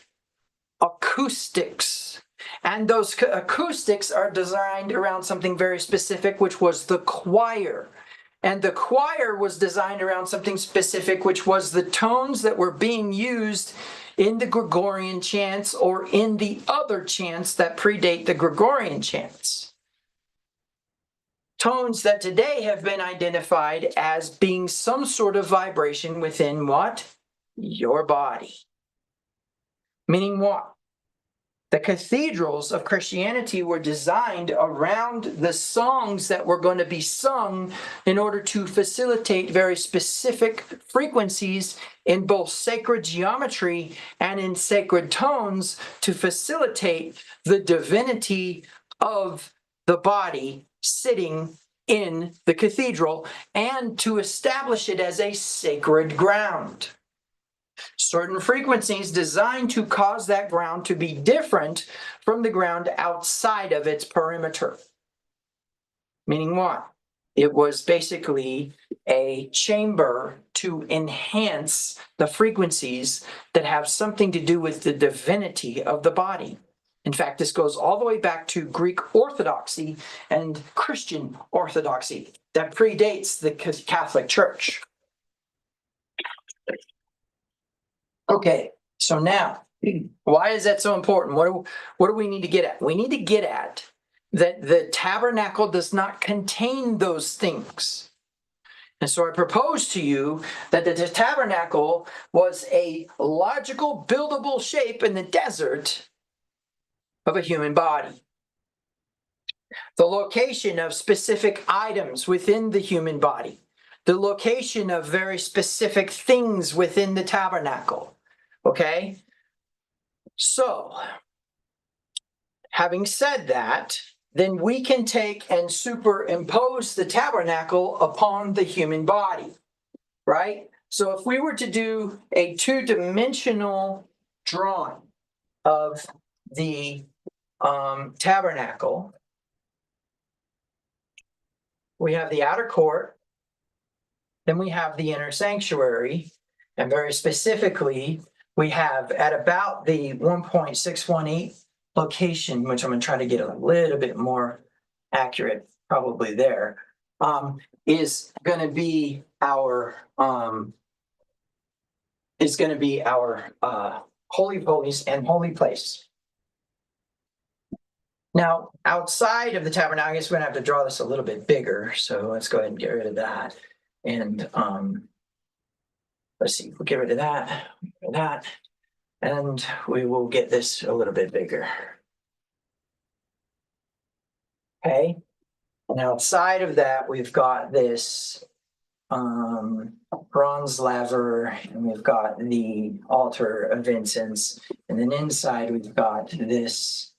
acoustics. And those acoustics are designed around something very specific, which was the choir. And the choir was designed around something specific, which was the tones that were being used in the Gregorian chants or in the other chants that predate the Gregorian chants. Tones that today have been identified as being some sort of vibration within what? Your body. Meaning what? The cathedrals of Christianity were designed around the songs that were going to be sung in order to facilitate very specific frequencies in both sacred geometry and in sacred tones to facilitate the divinity of the body sitting in the cathedral and to establish it as a sacred ground. Certain frequencies designed to cause that ground to be different from the ground outside of its perimeter. Meaning what? It was basically a chamber to enhance the frequencies that have something to do with the divinity of the body. In fact, this goes all the way back to Greek Orthodoxy and Christian Orthodoxy that predates the Catholic Church. Okay, so now, why is that so important? What do we need to get at? We need to get at that the tabernacle does not contain those things. And so I propose to you that the tabernacle was a logical, buildable shape in the desert of a human body. The location of specific items within the human body. The location of very specific things within the tabernacle. Okay? So, having said that, then we can take and superimpose the tabernacle upon the human body, right? So if we were to do a two-dimensional drawing of the tabernacle, we have the outer court, then we have the inner sanctuary, and very specifically, we have at about the 1.618 location, which I'm going to try to get a little bit more accurate, probably there, is going to be our holy of holies and holy place. Now, outside of the tabernacle, I guess we're going to have to draw this a little bit bigger. So let's go ahead and get rid of that. And let's see, we'll get rid of that, and we will get this a little bit bigger. Okay, and outside of that, we've got this bronze laver, and we've got the altar of incense, and then inside we've got this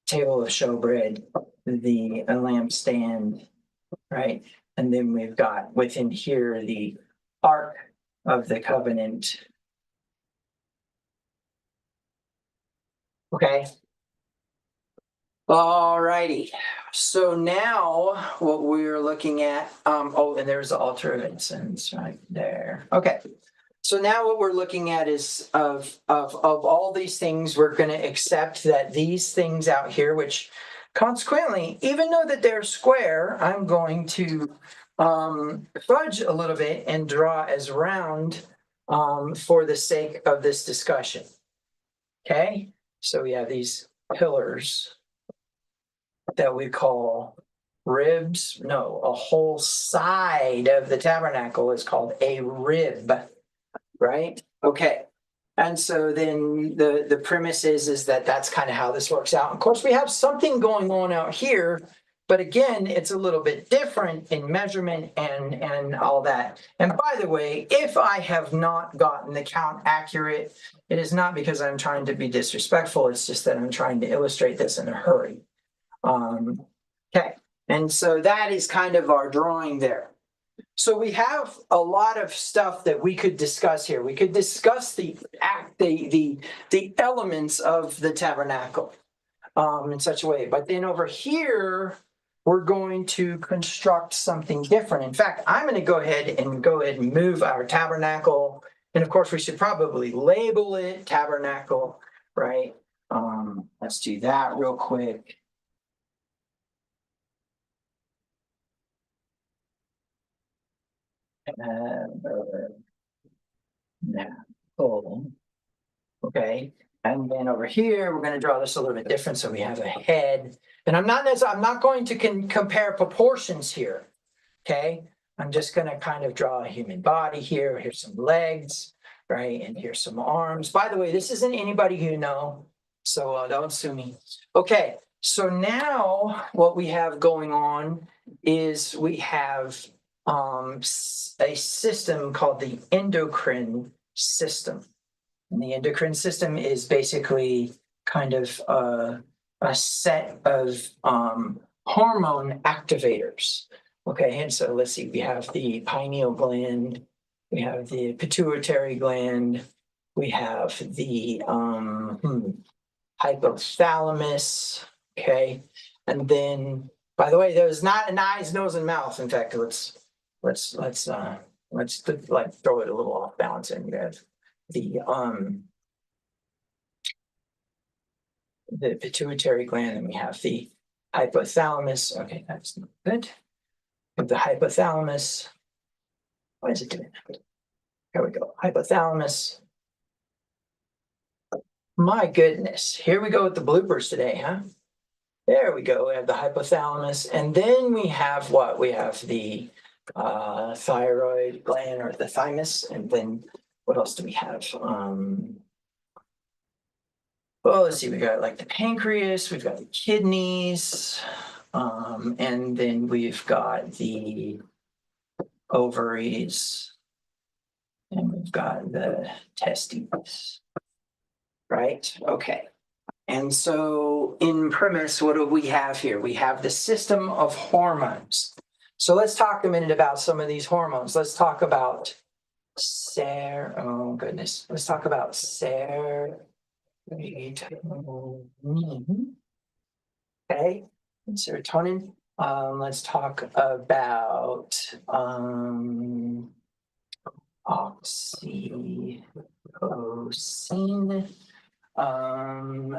table of showbread, the lampstand, right? And then we've got within here the Ark of the Covenant. Okay. All righty. So now what we're looking at, oh, and there's the altar of incense right there. Okay. So now what we're looking at is of all these things, we're going to accept that these things out here, which consequently, even though that they're square, I'm going to fudge a little bit and draw as round for the sake of this discussion. Okay, so we have these pillars that we call ribs. No, a whole side of the tabernacle is called a rib, right? Okay. And so then the premise is that that's kind of how this works out. Of course, we have something going on out here, but again, it's a little bit different in measurement and all that. And by the way, if I have not gotten the count accurate, it is not because I'm trying to be disrespectful. It's just that I'm trying to illustrate this in a hurry. Okay. And so that is kind of our drawing there. So we have a lot of stuff that we could discuss here. We could discuss the elements of the tabernacle in such a way. But then over here, we're going to construct something different. In fact, I'm going to go ahead and move our tabernacle. And of course, we should probably label it tabernacle, right? Let's do that real quick. Okay, and then over here we're going to draw this a little bit different, so we have a head, and I'm not going to compare proportions here. Okay, I'm just going to kind of draw a human body here. Here's some legs, right, and here's some arms. By the way, this isn't anybody you know. So don't sue me. Okay, so now what we have going on is we have a system called the endocrine system. And the endocrine system is basically kind of a set of hormone activators. Okay, and so let's see, we have the pineal gland, we have the pituitary gland, we have the hypothalamus, okay, and then, by the way, there's not an eyes, nose, and mouth. In fact, let's like throw it a little off balance, and we have the pituitary gland, and we have the hypothalamus. Okay, that's not good. We have the hypothalamus. Why is it doing that? Here we go. Hypothalamus. My goodness. Here we go with the bloopers today, huh? There we go. We have the hypothalamus. And then we have what? We have the thyroid gland, or the thymus. And then what else do we have? Well, let's see. We got like the pancreas. We've got the kidneys. And then we've got the ovaries. And we've got the testes. Right? Okay. And so in premise, what do we have here? We have the system of hormones. So let's talk a minute about some of these hormones. Let's talk about Let's talk about serotonin. Okay, and serotonin. Let's talk about oxytocin.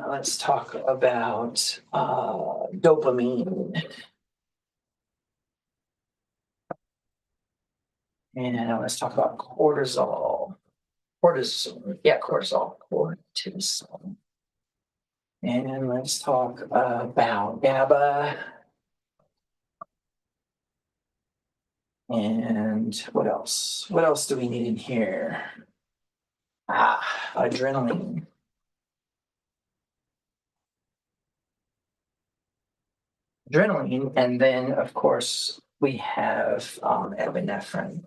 Let's talk about dopamine. And let's talk about cortisol. Cortisol. And let's talk about GABA. And what else? What else do we need in here? Adrenaline. And then, of course, we have epinephrine.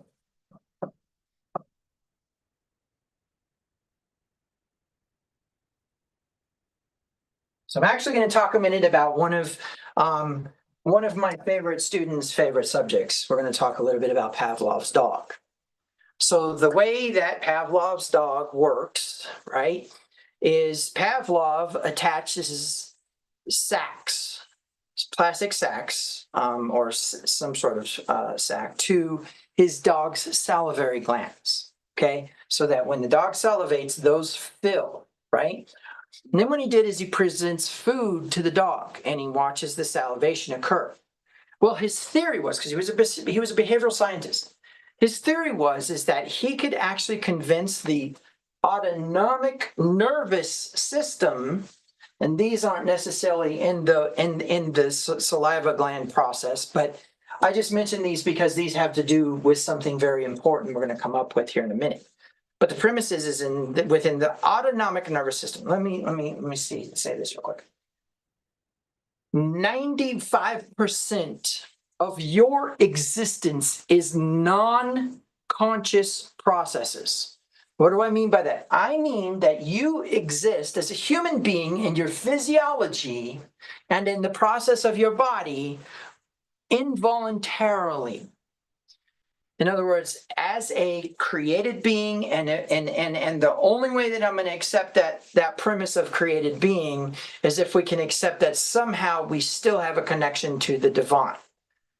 So I'm actually going to talk a minute about one of my favorite students' favorite subjects. We're going to talk a little bit about Pavlov's dog. So the way that Pavlov's dog works, right, is Pavlov attaches sacks, plastic sacks, or some sort of sac to his dog's salivary glands, okay? So that when the dog salivates, those fill, right? And then what he did is he presents food to the dog and he watches the salivation occur. Well, his theory was, because he was a behavioral scientist, his theory is that he could actually convince the autonomic nervous system, and these aren't necessarily in the saliva gland process, but I just mentioned these because these have to do with something very important we're going to come up with here in a minute. But the premise is within the autonomic nervous system. Let me say this real quick. 95% of your existence is non-conscious processes. What do I mean by that? I mean that you exist as a human being in your physiology and in the process of your body involuntarily. In other words, as a created being, and the only way that I'm going to accept that premise of created being is if we can accept that somehow we still have a connection to the divine.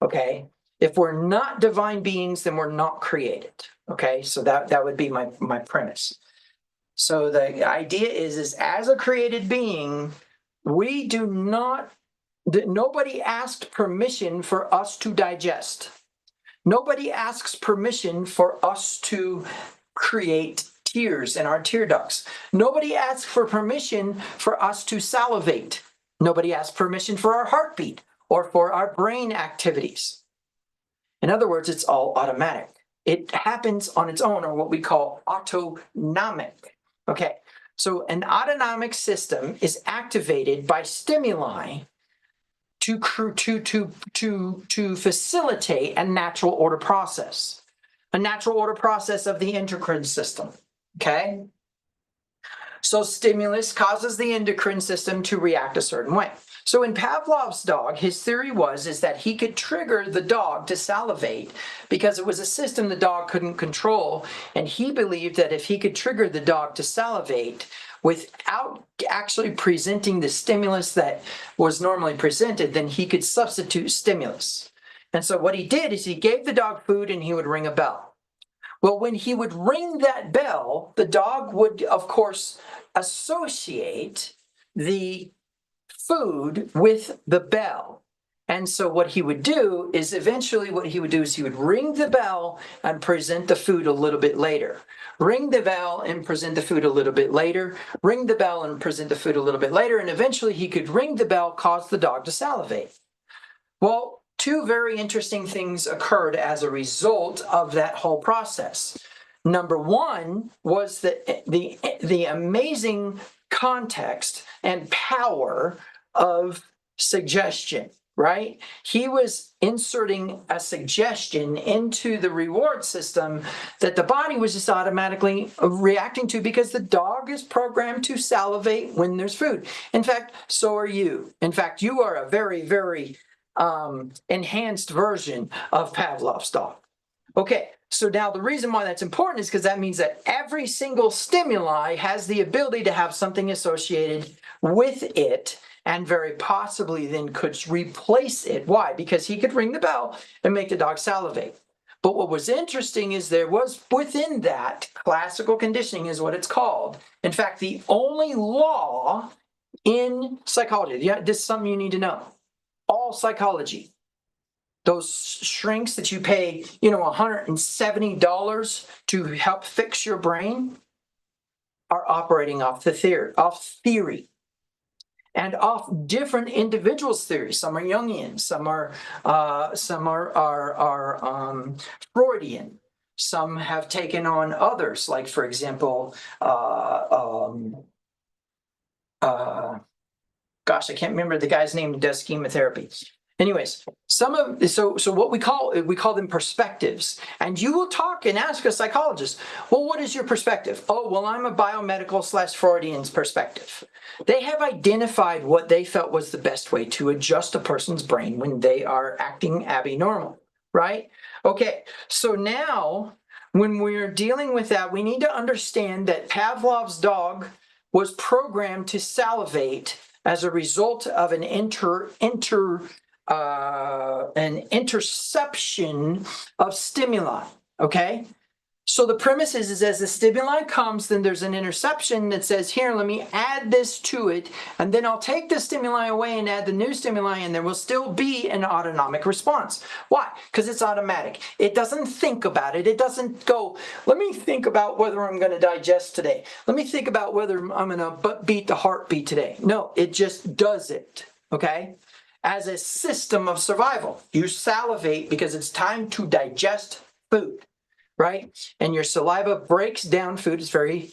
Okay? If we're not divine beings, then we're not created. Okay? So that would be my premise. So the idea is as a created being, nobody asked permission for us to digest. Nobody asks permission for us to create tears in our tear ducts. Nobody asks for permission for us to salivate. Nobody asks permission for our heartbeat or for our brain activities. In other words, it's all automatic. It happens on its own, or what we call autonomic. Okay, So an autonomic system is activated by stimuli to facilitate a natural order process. A natural order process of the endocrine system. Okay? So stimulus causes the endocrine system to react a certain way. So in Pavlov's dog, his theory is that he could trigger the dog to salivate because it was a system the dog couldn't control. And he believed that if he could trigger the dog to salivate without actually presenting the stimulus that was normally presented, then he could substitute stimulus. And so what he did is he gave the dog food and he would ring a bell. Well, when he would ring that bell, the dog would, of course, associate the food with the bell. And so what he would do is eventually he would ring the bell and present the food a little bit later. Ring the bell and present the food a little bit later. Ring the bell and present the food a little bit later. And eventually he could ring the bell, cause the dog to salivate. Well, two very interesting things occurred as a result of that whole process. Number one was the amazing context and power of suggestion, right? He was inserting a suggestion into the reward system that the body was just automatically reacting to because the dog is programmed to salivate when there's food. In fact, so are you. In fact, you are a very, very enhanced version of Pavlov's dog. Okay, so now the reason why that's important is because that means that every single stimuli has the ability to have something associated with it and very possibly then could replace it. Why? Because he could ring the bell and make the dog salivate. But what was interesting is there was within that, classical conditioning is what it's called. In fact, the only law in psychology, yeah, this is something you need to know. All psychology, those shrinks that you pay, $170 to help fix your brain are operating off theory, and off different individuals' theories. Some are Jungian, some are Freudian. Some have taken on others, like for example, gosh, I can't remember the guy's name who does chemotherapy. Anyways, so what we call them perspectives. And you will talk and ask a psychologist, well, what is your perspective? Oh, well, I'm a biomedical / Freudian's perspective. They have identified what they felt was the best way to adjust a person's brain when they are acting abnormal, right? Okay, so now when we're dealing with that, we need to understand that Pavlov's dog was programmed to salivate as a result of an interception of stimuli, okay? So the premise is as the stimuli comes, then there's an interception that says, here, let me add this to it, and then I'll take the stimuli away and add the new stimuli, and there will still be an autonomic response. Why? Because it's automatic. It doesn't think about it. It doesn't go, let me think about whether I'm going to digest today. Let me think about whether I'm going to beat the heartbeat today. No, it just does it, okay? As a system of survival. You salivate because it's time to digest food, right? And your saliva breaks down food. It's very,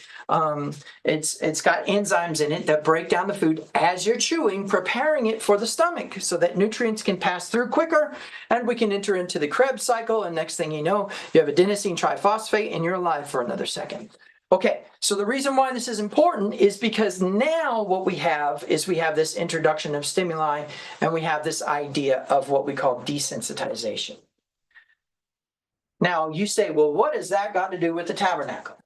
it's got enzymes in it that break down the food as you're chewing, preparing it for the stomach so that nutrients can pass through quicker and we can enter into the Krebs cycle. And next thing you know, you have adenosine triphosphate and you're alive for another second. Okay, so the reason why this is important is because now what we have is we have this introduction of stimuli and we have this idea of what we call desensitization. Now you say, well, what has that got to do with the tabernacle?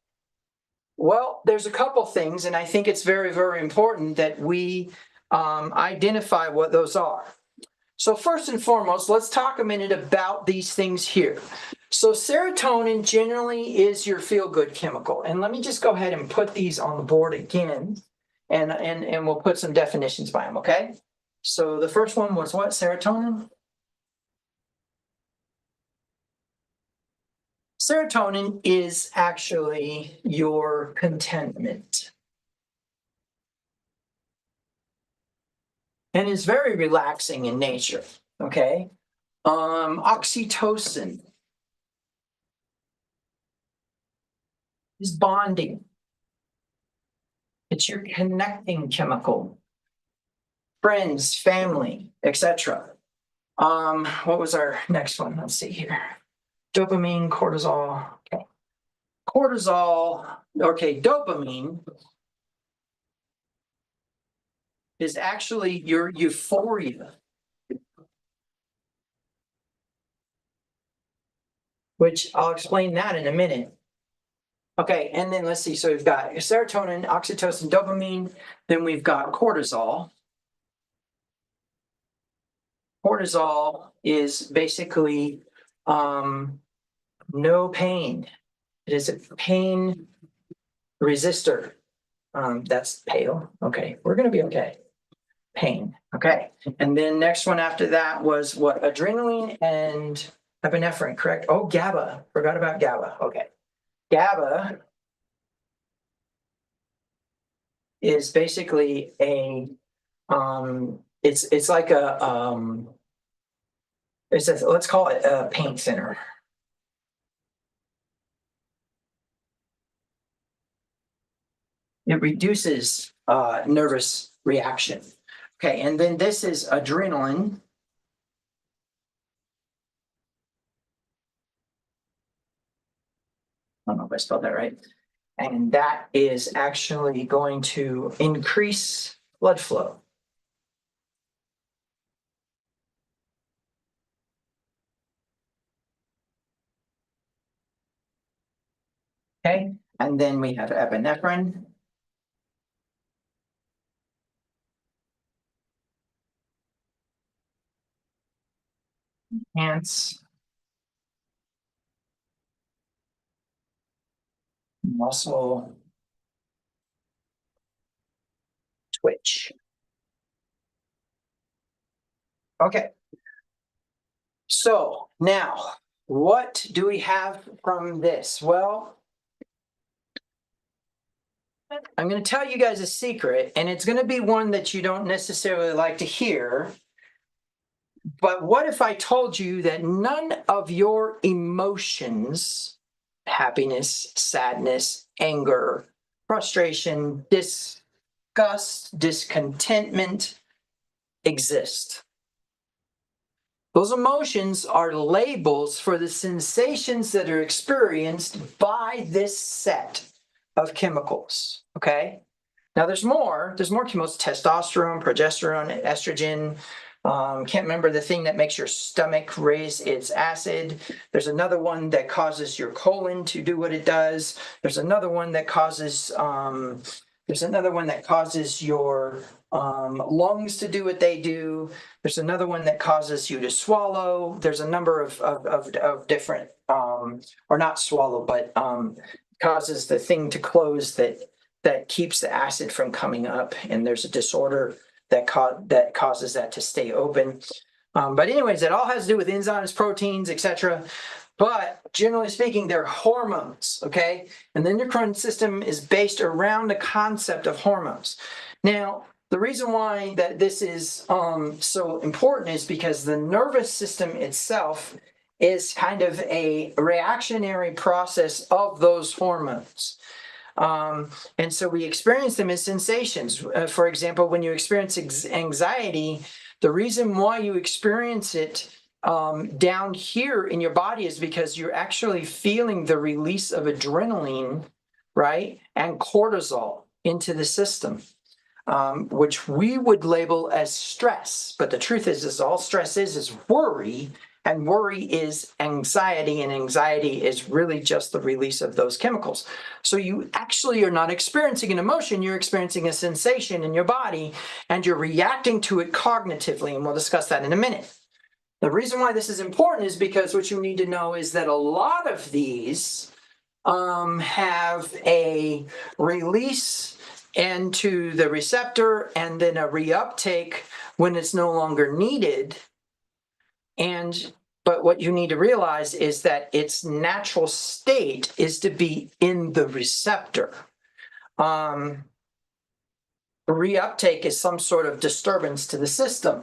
Well, there's a couple things, and I think it's very, very important that we identify what those are. So first and foremost, let's talk a minute about these things here. So serotonin generally is your feel-good chemical. And let me just go ahead and put these on the board again, and we'll put some definitions by them, okay? So the first one was what? Serotonin? Serotonin is actually your contentment. And is very relaxing in nature, okay? Oxytocin is bonding. It's your connecting chemical. Friends, family, etc. What was our next one? Let's see here. Dopamine, cortisol. Okay. Cortisol, okay, dopamine is actually your euphoria, which I'll explain that in a minute. Okay, and then let's see. So we've got serotonin, oxytocin, dopamine. Then we've got cortisol. Cortisol is basically no pain. It is a pain resistor. That's pale. Okay, we're going to be okay. Pain. Okay. And then next one after that was what? Adrenaline and epinephrine, correct? Oh, GABA. Forgot about GABA. Okay. GABA is basically a it's like a let's call it a pain center. It reduces nervous reaction. Okay, and then this is adrenaline. I don't know if I spelled that right. And that is actually going to increase blood flow. Okay, and then we have epinephrine. Enhance muscle twitch. Okay. So now, what do we have from this? Well, I'm going to tell you guys a secret, and it's going to be one that you don't necessarily like to hear. But what if I told you that none of your emotions, happiness, sadness, anger, frustration, disgust, discontentment, exist? Those emotions are labels for the sensations that are experienced by this set of chemicals, okay? Now there's more chemicals, testosterone, progesterone, estrogen. Can't remember the thing that makes your stomach raise its acid. There's another one that causes your colon to do what it does. There's another one that causes your lungs to do what they do. There's another one that causes you to swallow. There's a number of different, or not swallow, but causes the thing to close that keeps the acid from coming up. And there's a disorder that causes that to stay open. But anyways, it all has to do with enzymes, proteins, etc. But generally speaking, they're hormones, okay? And the endocrine system is based around the concept of hormones. Now, the reason why that this is so important is because the nervous system itself is kind of a reactionary process of those hormones. And so we experience them as sensations. For example, when you experience anxiety, the reason why you experience it down here in your body is because you're actually feeling the release of adrenaline, right, and cortisol into the system, which we would label as stress. But the truth is all stress is worry, and worry is anxiety, and anxiety is really just the release of those chemicals. So you actually are not experiencing an emotion, you're experiencing a sensation in your body, and you're reacting to it cognitively, and we'll discuss that in a minute. The reason why this is important is because what you need to know is that a lot of these have a release into the receptor and then a reuptake when it's no longer needed. But what you need to realize is that its natural state is to be in the receptor. Reuptake is some sort of disturbance to the system.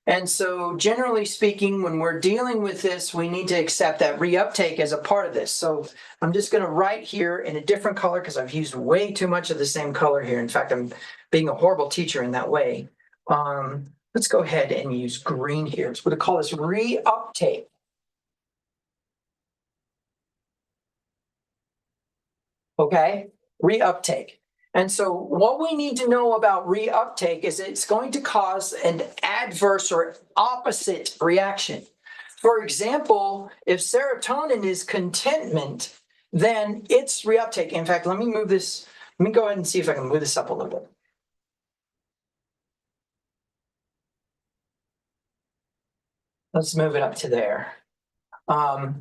And so generally speaking, when we're dealing with this, we need to accept that reuptake as a part of this. So I'm just going to write here in a different color because I've used way too much of the same color here. In fact, I'm being a horrible teacher in that way. Let's go ahead and use green here. So we're going to call this reuptake. Okay, reuptake. And so what we need to know about reuptake is it's going to cause an adverse or opposite reaction. For example, if serotonin is contentment, then it's reuptake. In fact, let me move this. Let me go ahead and see if I can move this up a little bit. Let's move it up to there. So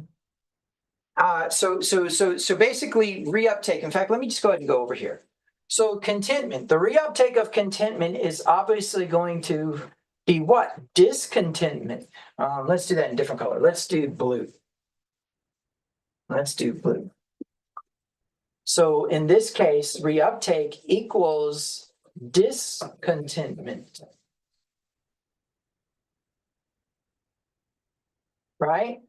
basically reuptake. In fact, let me just go ahead and go over here. So contentment, the reuptake of contentment is obviously going to be what? Discontentment. Let's do that in a different color. Let's do blue. Let's do blue. So in this case, reuptake equals discontentment. Right?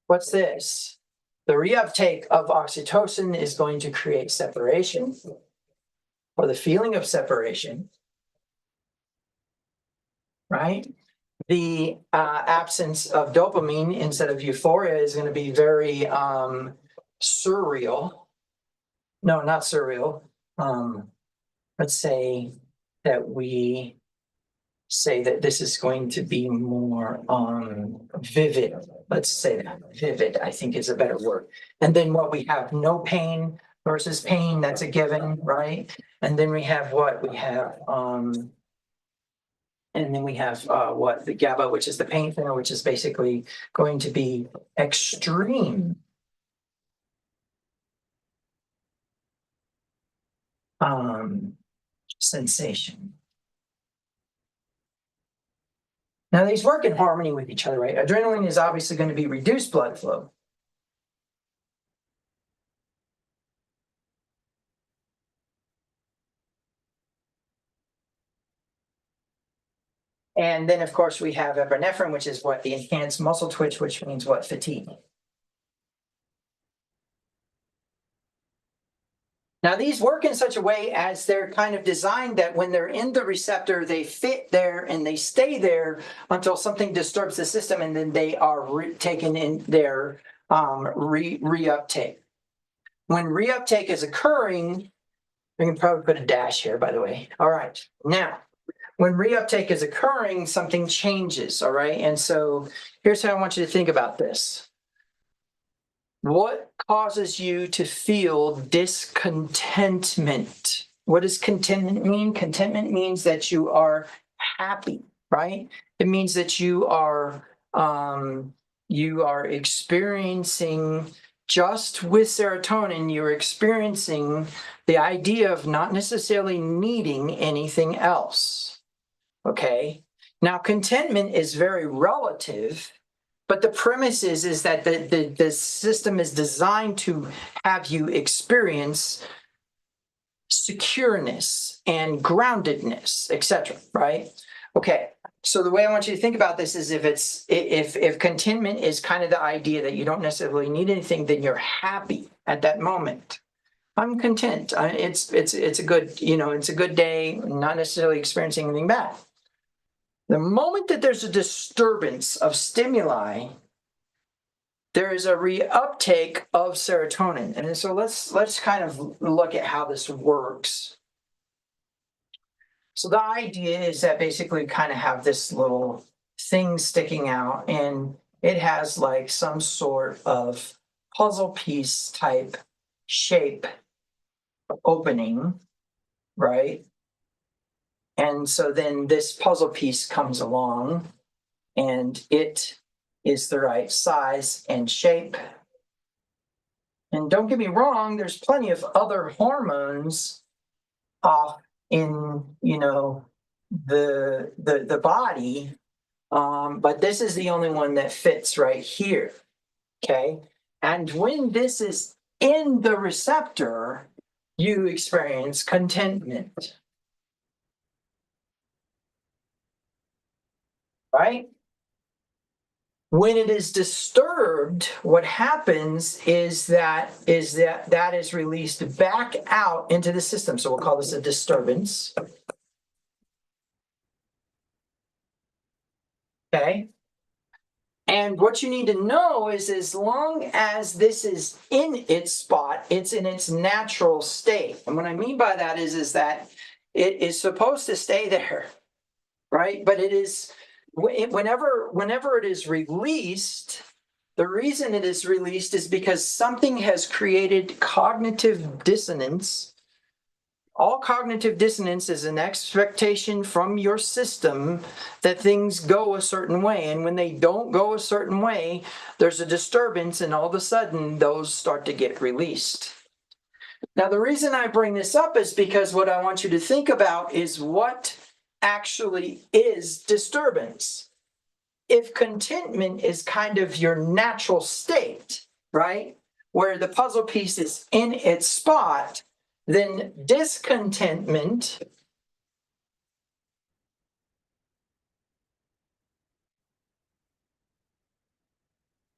What's this? The reuptake of oxytocin is going to create separation, or the feeling of separation, right? The absence of dopamine instead of euphoria is going to be very surreal. No, not surreal. Let's say that we say that this is going to be more vivid. Let's say that vivid, I think, is a better word. And then what we have, no pain versus pain, that's a given, right? And then we have what? We have and then we have what? The GABA, which is the pain center, which is basically going to be extreme sensation. Now, these work in harmony with each other, right? Adrenaline is obviously going to be reduced blood flow. And then, of course, we have epinephrine, which is what? The enhanced muscle twitch, which means what? Fatigue. Now, these work in such a way as they're kind of designed that when they're in the receptor, they fit there and they stay there until something disturbs the system, and then they are taken in their reuptake. When reuptake is occurring, we can probably put a dash here, by the way. All right. Now, when reuptake is occurring, something changes. All right. And so here's how I want you to think about this. What causes you to feel discontentment? What does contentment mean? Contentment means that you are happy, right? It means that you are experiencing, just with serotonin, you're experiencing the idea of not necessarily needing anything else. Okay. Now, contentment is very relative. But the premise is that the system is designed to have you experience secureness and groundedness, etc. Right? Okay. So the way I want you to think about this is if contentment is kind of the idea that you don't necessarily need anything, then you're happy at that moment. I'm content. It's a good, it's a good day, not necessarily experiencing anything bad. The moment that there's a disturbance of stimuli, there is a reuptake of serotonin. And so let's kind of look at how this works. So the idea is that basically we kind of have this little thing sticking out, and it has like some sort of puzzle piece type shape opening, right? And so then this puzzle piece comes along, and it is the right size and shape. And don't get me wrong, there's plenty of other hormones off in, the body, but this is the only one that fits right here, okay? And when this is in the receptor, you experience contentment. right? When it is disturbed, what happens is that is released back out into the system. So we'll call this a disturbance. Okay. And what you need to know is as long as this is in its spot, it's in its natural state. And what I mean by that is that it is supposed to stay there, right? But it is whenever it is released, the reason it is released is because something has created cognitive dissonance. All cognitive dissonance is an expectation from your system that things go a certain way. And when they don't go a certain way, there's a disturbance, and all of a sudden, those start to get released. Now, the reason I bring this up is because what I want you to think about is what actually is disturbance. If contentment is kind of your natural state, right, where the puzzle piece is in its spot, then discontentment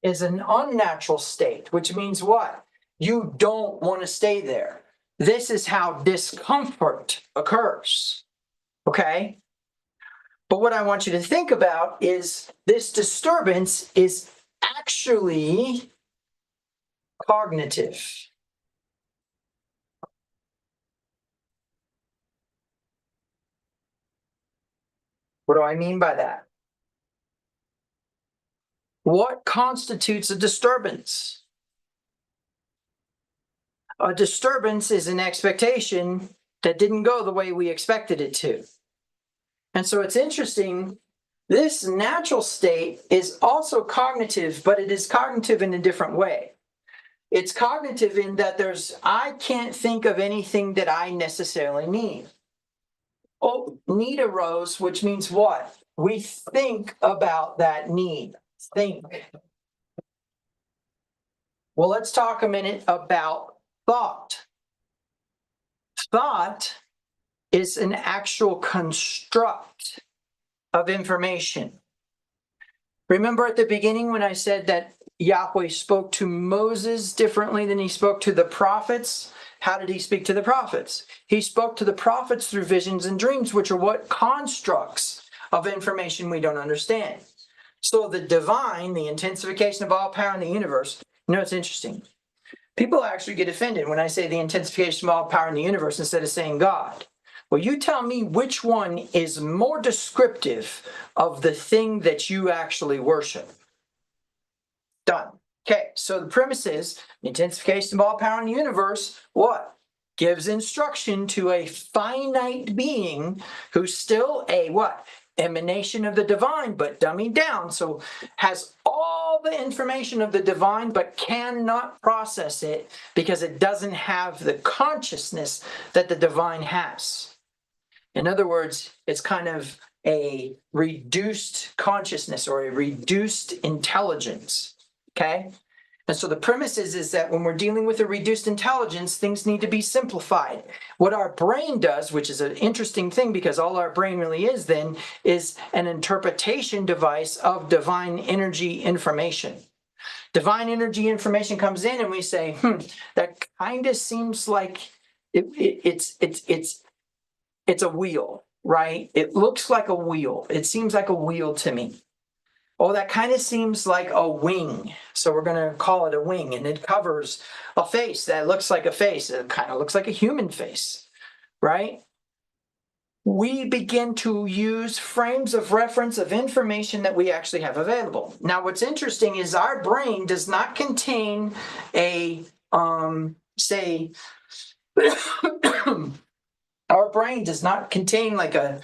is an unnatural state, which means what? You don't want to stay there. This is how discomfort occurs, okay? But what I want you to think about is this disturbance is actually cognitive. What do I mean by that? What constitutes a disturbance? A disturbance is an expectation that didn't go the way we expected it to. And so it's interesting, this natural state is also cognitive, but it is cognitive in a different way. It's cognitive in that I can't think of anything that I necessarily need. Oh, need arose, which means what? We think about that need. Think. Well, let's talk a minute about thought. Thought is an actual construct of information. Remember at the beginning when I said that Yahweh spoke to Moses differently than he spoke to the prophets? How did he speak to the prophets? He spoke to the prophets through visions and dreams, which are what constructs of information we don't understand. So the divine, the intensification of all power in the universe, it's interesting. People actually get offended when I say the intensification of all power in the universe instead of saying God. Well, you tell me which one is more descriptive of the thing that you actually worship. Done. Okay, so the premise is the intensification of all power in the universe, what? Gives instruction to a finite being who's still a what? Emanation of the divine, but dummied down. So has all the information of the divine, but cannot process it because it doesn't have the consciousness that the divine has. In other words, it's kind of a reduced consciousness or a reduced intelligence. Okay? And so the premise is that when we're dealing with a reduced intelligence, things need to be simplified. What our brain does, which is an interesting thing because all our brain really is then, is an interpretation device of divine energy information. Divine energy information comes in and we say, that kind of seems like it's a wheel, right? It looks like a wheel. It seems like a wheel to me. Oh, that kind of seems like a wing. So we're going to call it a wing. And it covers a face that looks like a face. It kind of looks like a human face, right? We begin to use frames of reference of information that we actually have available. Now, what's interesting is our brain does not contain a, say, our brain does not contain like a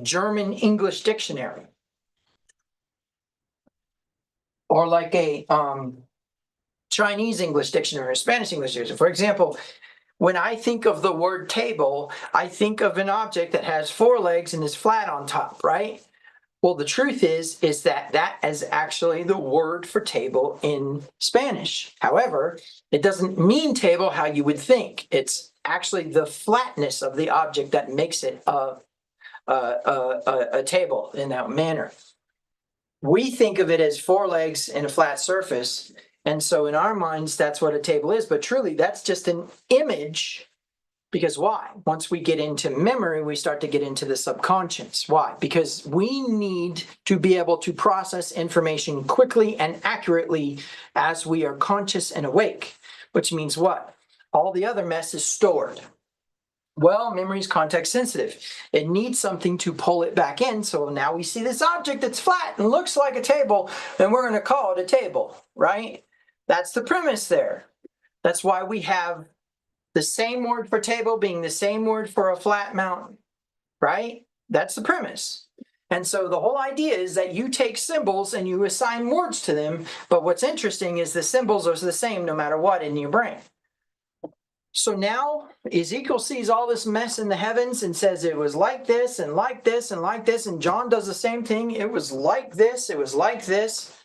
German English dictionary. Or like a Chinese English dictionary or Spanish English dictionary. For example, when I think of the word table, I think of an object that has 4 legs and is flat on top, right? Well, the truth is that that is actually the word for table in Spanish. However, it doesn't mean table how you would think. It's actually the flatness of the object that makes it a table in that manner. We think of it as four legs and a flat surface. And so in our minds, that's what a table is. But truly, that's just an image. Because why? Once we get into memory, we start to get into the subconscious. Why? Because we need to be able to process information quickly and accurately as we are conscious and awake. Which means what? All the other mess is stored. Well, memory is context sensitive. It needs something to pull it back in. So now we see this object that's flat and looks like a table, and we're going to call it a table, right? That's the premise there. That's why we have the same word for table being the same word for a flat mountain, right? That's the premise. And so the whole idea is that you take symbols and you assign words to them, but what's interesting is the symbols are the same no matter what in your brain. So now Ezekiel sees all this mess in the heavens and says it was like this and like this and like this, and John does the same thing. It was like this, it was like this.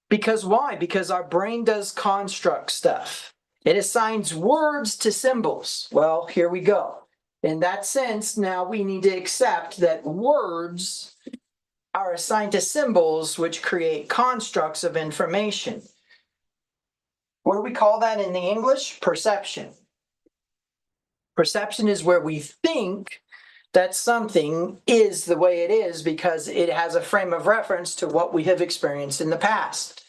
Because why? Because our brain does construct stuff. It assigns words to symbols. Well, here we go. In that sense, now we need to accept that words are assigned to symbols which create constructs of information. What do we call that in the English? Perception. Perception is where we think that something is the way it is because it has a frame of reference to what we have experienced in the past.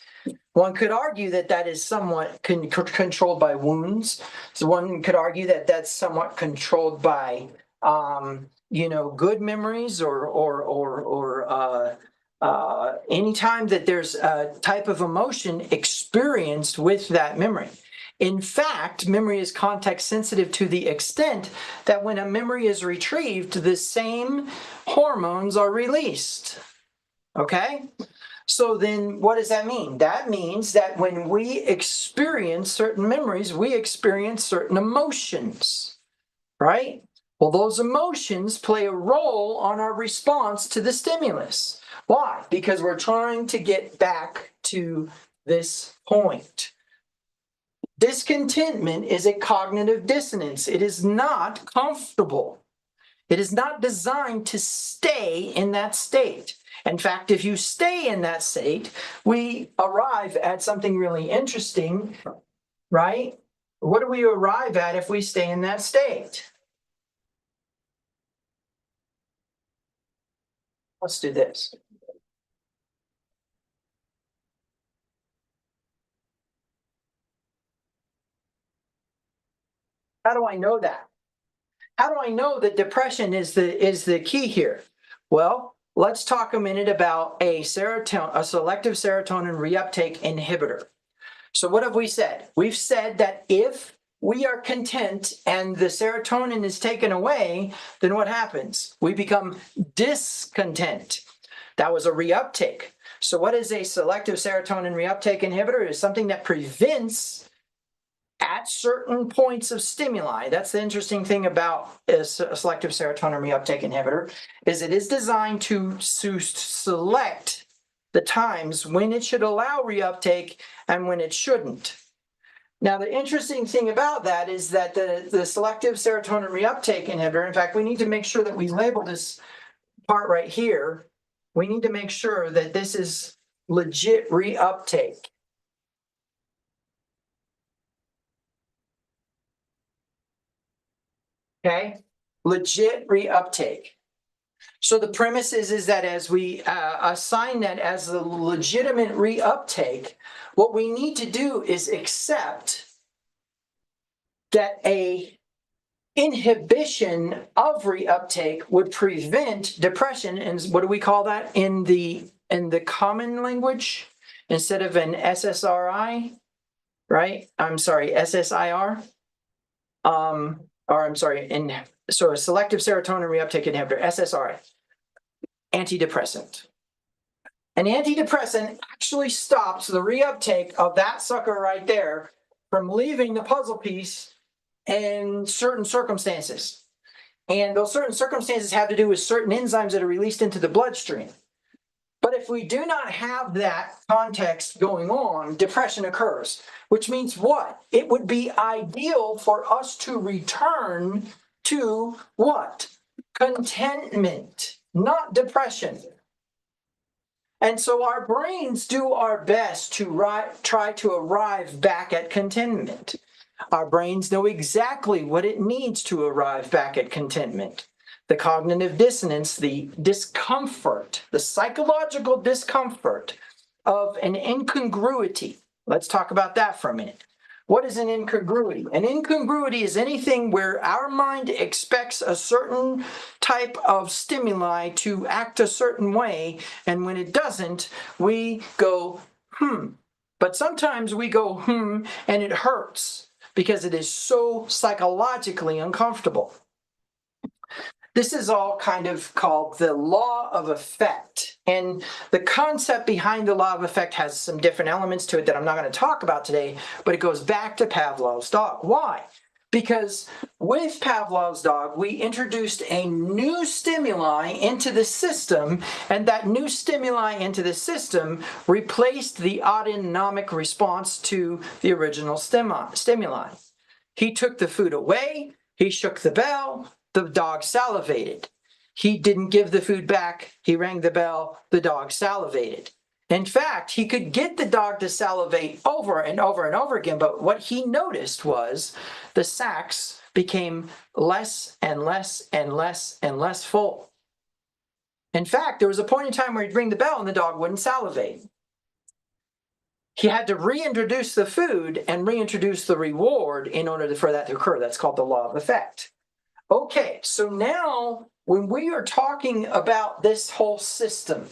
One could argue that that is somewhat controlled by wounds. So one could argue that that's somewhat controlled by, good memories or any time that there's a type of emotion experienced with that memory. In fact, memory is context sensitive to the extent that when a memory is retrieved, the same hormones are released. Okay? So then what does that mean? That means that when we experience certain memories, we experience certain emotions, right? Well, those emotions play a role on our response to the stimulus. Why? Because we're trying to get back to this point. Discontentment is a cognitive dissonance. It is not comfortable. It is not designed to stay in that state. In fact, if you stay in that state, we arrive at something really interesting, right? What do we arrive at if we stay in that state? Let's do this. How do I know that? How do I know that depression is the key here? Well, let's talk a minute about a selective serotonin reuptake inhibitor. So what have we said? We've said that if we are content and the serotonin is taken away, then what happens? We become discontent. That was a reuptake. So what is a selective serotonin reuptake inhibitor? It is something that prevents at certain points of stimuli. That's the interesting thing about a selective serotonin reuptake inhibitor, is it is designed to select the times when it should allow reuptake and when it shouldn't. Now, the interesting thing about that is that the selective serotonin reuptake inhibitor, in fact, we need to make sure that we label this part right here. We need to make sure that this is legit reuptake. Okay, legit reuptake. So the premise is that as we assign that as a legitimate reuptake, what we need to do is accept that a inhibition of reuptake would prevent depression. And what do we call that in the common language? Instead of an SSRI, right? I'm sorry, SSIR. So a selective serotonin reuptake inhibitor, SSRI, antidepressant. An antidepressant actually stops the reuptake of that sucker right there from leaving the puzzle piece in certain circumstances. And those certain circumstances have to do with certain enzymes that are released into the bloodstream. But if we do not have that context going on, depression occurs, which means what? It would be ideal for us to return to what? contentment, not depression. And so our brains do our best to try to arrive back at contentment. Our brains know exactly what it needs to arrive back at contentment. The cognitive dissonance, the discomfort, the psychological discomfort of an incongruity. Let's talk about that for a minute. What is an incongruity? An incongruity is anything where our mind expects a certain type of stimuli to act a certain way, and when it doesn't, we go, But sometimes we go, and it hurts because it is so psychologically uncomfortable. This is all kind of called the law of effect. And the concept behind the law of effect has some different elements to it that I'm not going to talk about today, but it goes back to Pavlov's dog. Why? Because with Pavlov's dog, we introduced a new stimuli into the system, and that new stimuli into the system replaced the autonomic response to the original stimuli. He took the food away, he shook the bell, the dog salivated. He didn't give the food back. He rang the bell. The dog salivated. In fact, he could get the dog to salivate over and over and over again, but what he noticed was the sacks became less and less and less and less full. In fact, there was a point in time where he'd ring the bell and the dog wouldn't salivate. He had to reintroduce the food and reintroduce the reward in order for that to occur. That's called the law of effect. Okay, so now when we are talking about this whole system,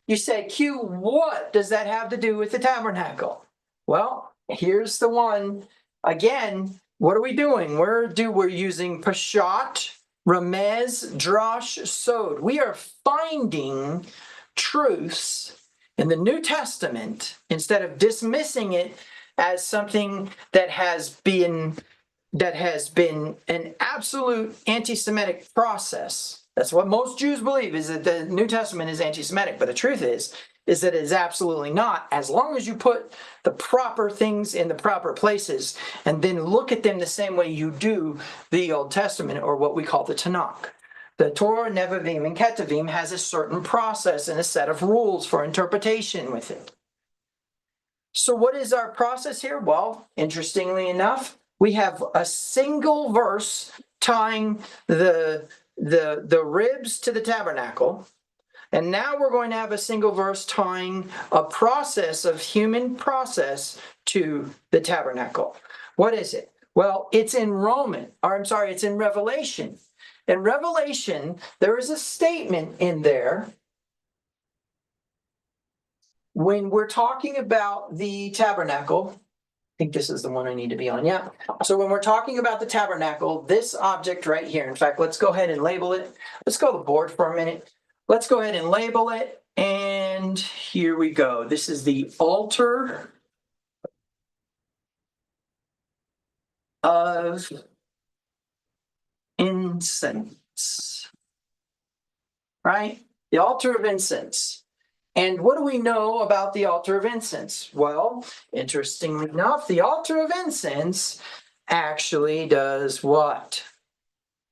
you say, Q, what does that have to do with the tabernacle? Well, here's the one. Again, what are we doing? We're using Peshat, Remez, Drosh, Sod. We are finding truths in the New Testament instead of dismissing it as something that has been an absolute anti-Semitic process. That's what most Jews believe, is that the New Testament is anti-Semitic. But the truth is that it is absolutely not, as long as you put the proper things in the proper places and then look at them the same way you do the Old Testament, or what we call the Tanakh. The Torah, Nevi'im, and Ketuvim has a certain process and a set of rules for interpretation with it. So what is our process here? Well, interestingly enough, we have a single verse tying the ribs to the tabernacle. And now we're going to have a single verse tying a process of human process to the tabernacle. What is it? Well, it's in it's in Revelation. In Revelation, there is a statement in there when we're talking about the tabernacle. I think this is the one I need to be on. Yeah. So when we're talking about the tabernacle, this object right here, in fact, let's go ahead and label it. Let's go to the board for a minute. Let's go ahead and label it. And here we go. This is the altar of incense, right? The altar of incense. And what do we know about the altar of incense? Well, interestingly enough, the altar of incense actually does what?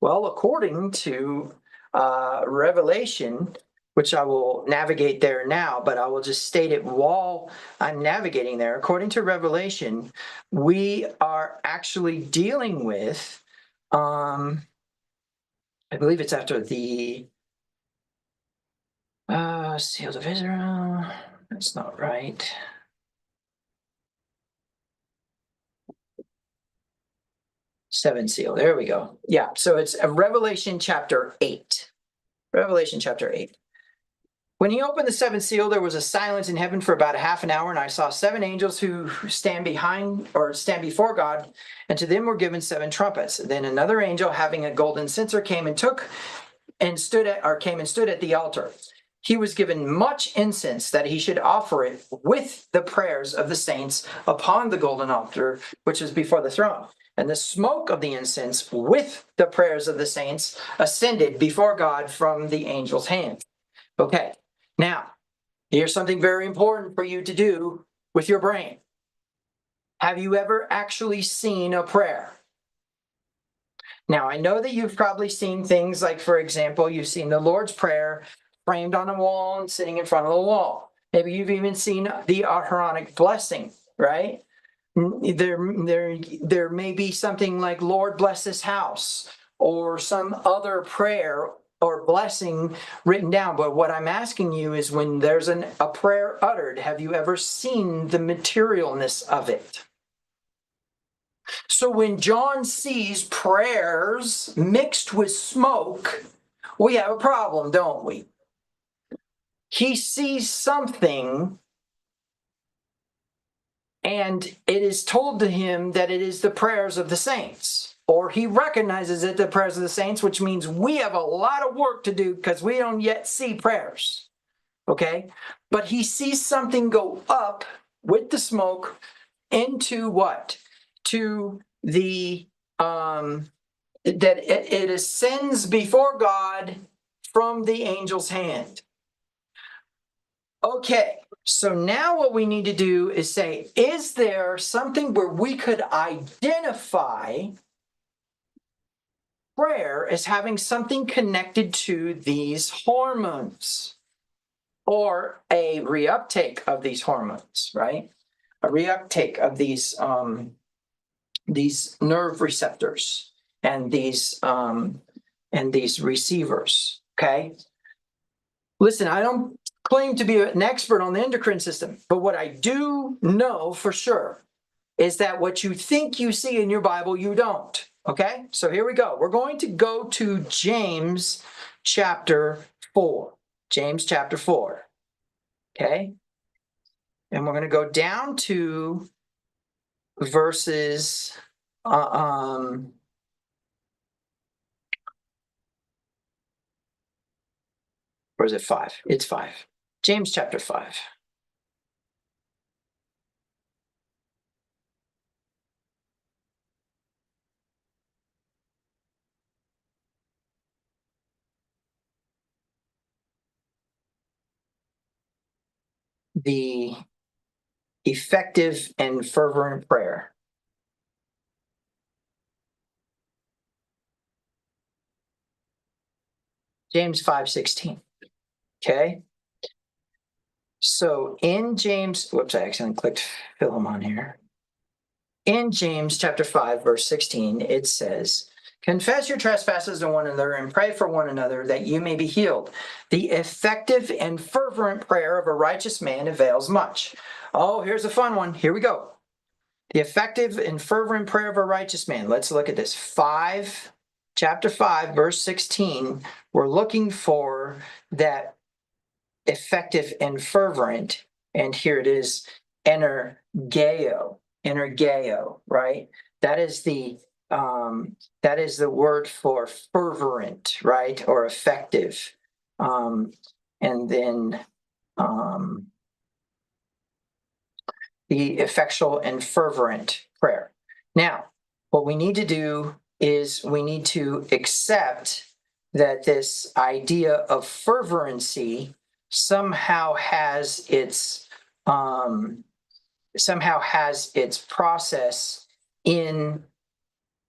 Well, according to Revelation, which I will navigate there now, but I will just state it while I'm navigating there. According to Revelation, we are actually dealing with, I believe it's after the Seals of Israel. That's not right. Seven seal. There we go. Yeah. So it's Revelation chapter 8. Revelation chapter 8. When he opened the seventh seal, there was a silence in heaven for about a half an hour, and I saw seven angels who stand before God, and to them were given seven trumpets. Then another angel, having a golden censer, came and stood at the altar. He was given much incense that he should offer it with the prayers of the saints upon the golden altar, which is before the throne. And the smoke of the incense with the prayers of the saints ascended before God from the angel's hand. Okay, now, here's something very important for you to do with your brain. Have you ever actually seen a prayer? Now, I know that you've probably seen things like, for example, you've seen the Lord's Prayer framed on a wall and sitting in front of the wall. Maybe you've even seen the Aaronic blessing, right? There may be something like, Lord, bless this house, or some other prayer or blessing written down. But what I'm asking you is, when there's a prayer uttered, have you ever seen the materialness of it? So when John sees prayers mixed with smoke, we have a problem, don't we? He sees something, and it is told to him that it is the prayers of the saints, or he recognizes it, the prayers of the saints, which means we have a lot of work to do because we don't yet see prayers. Okay? But he sees something go up with the smoke into what? To the that it ascends before God from the angel's hand. Okay, so now what we need to do is say, is there something where we could identify prayer as having something connected to these hormones, or a reuptake of these hormones, right? A reuptake of these nerve receptors and these receivers. Okay, listen, I don't claim to be an expert on the endocrine system, but what I do know for sure is that what you think you see in your Bible, you don't. Okay, so here we go. We're going to go to James chapter 4. James chapter 4. Okay, and we're going to go down to verses or is it 5? It's 5. James chapter 5. The effective and fervent prayer. James 5:16. Okay. So in James, whoops, I accidentally clicked Philemon here. In James chapter 5, verse 16, it says, confess your trespasses to one another and pray for one another that you may be healed. The effective and fervent prayer of a righteous man avails much. Oh, here's a fun one. Here we go. The effective and fervent prayer of a righteous man. Let's look at this. Chapter 5, verse 16. We're looking for that effective and fervent, and here it is, energeo, right? That is the word for fervent, right, or effective, and then the effectual and fervent prayer. Now, what we need to do is we need to accept that this idea of fervency somehow has its process in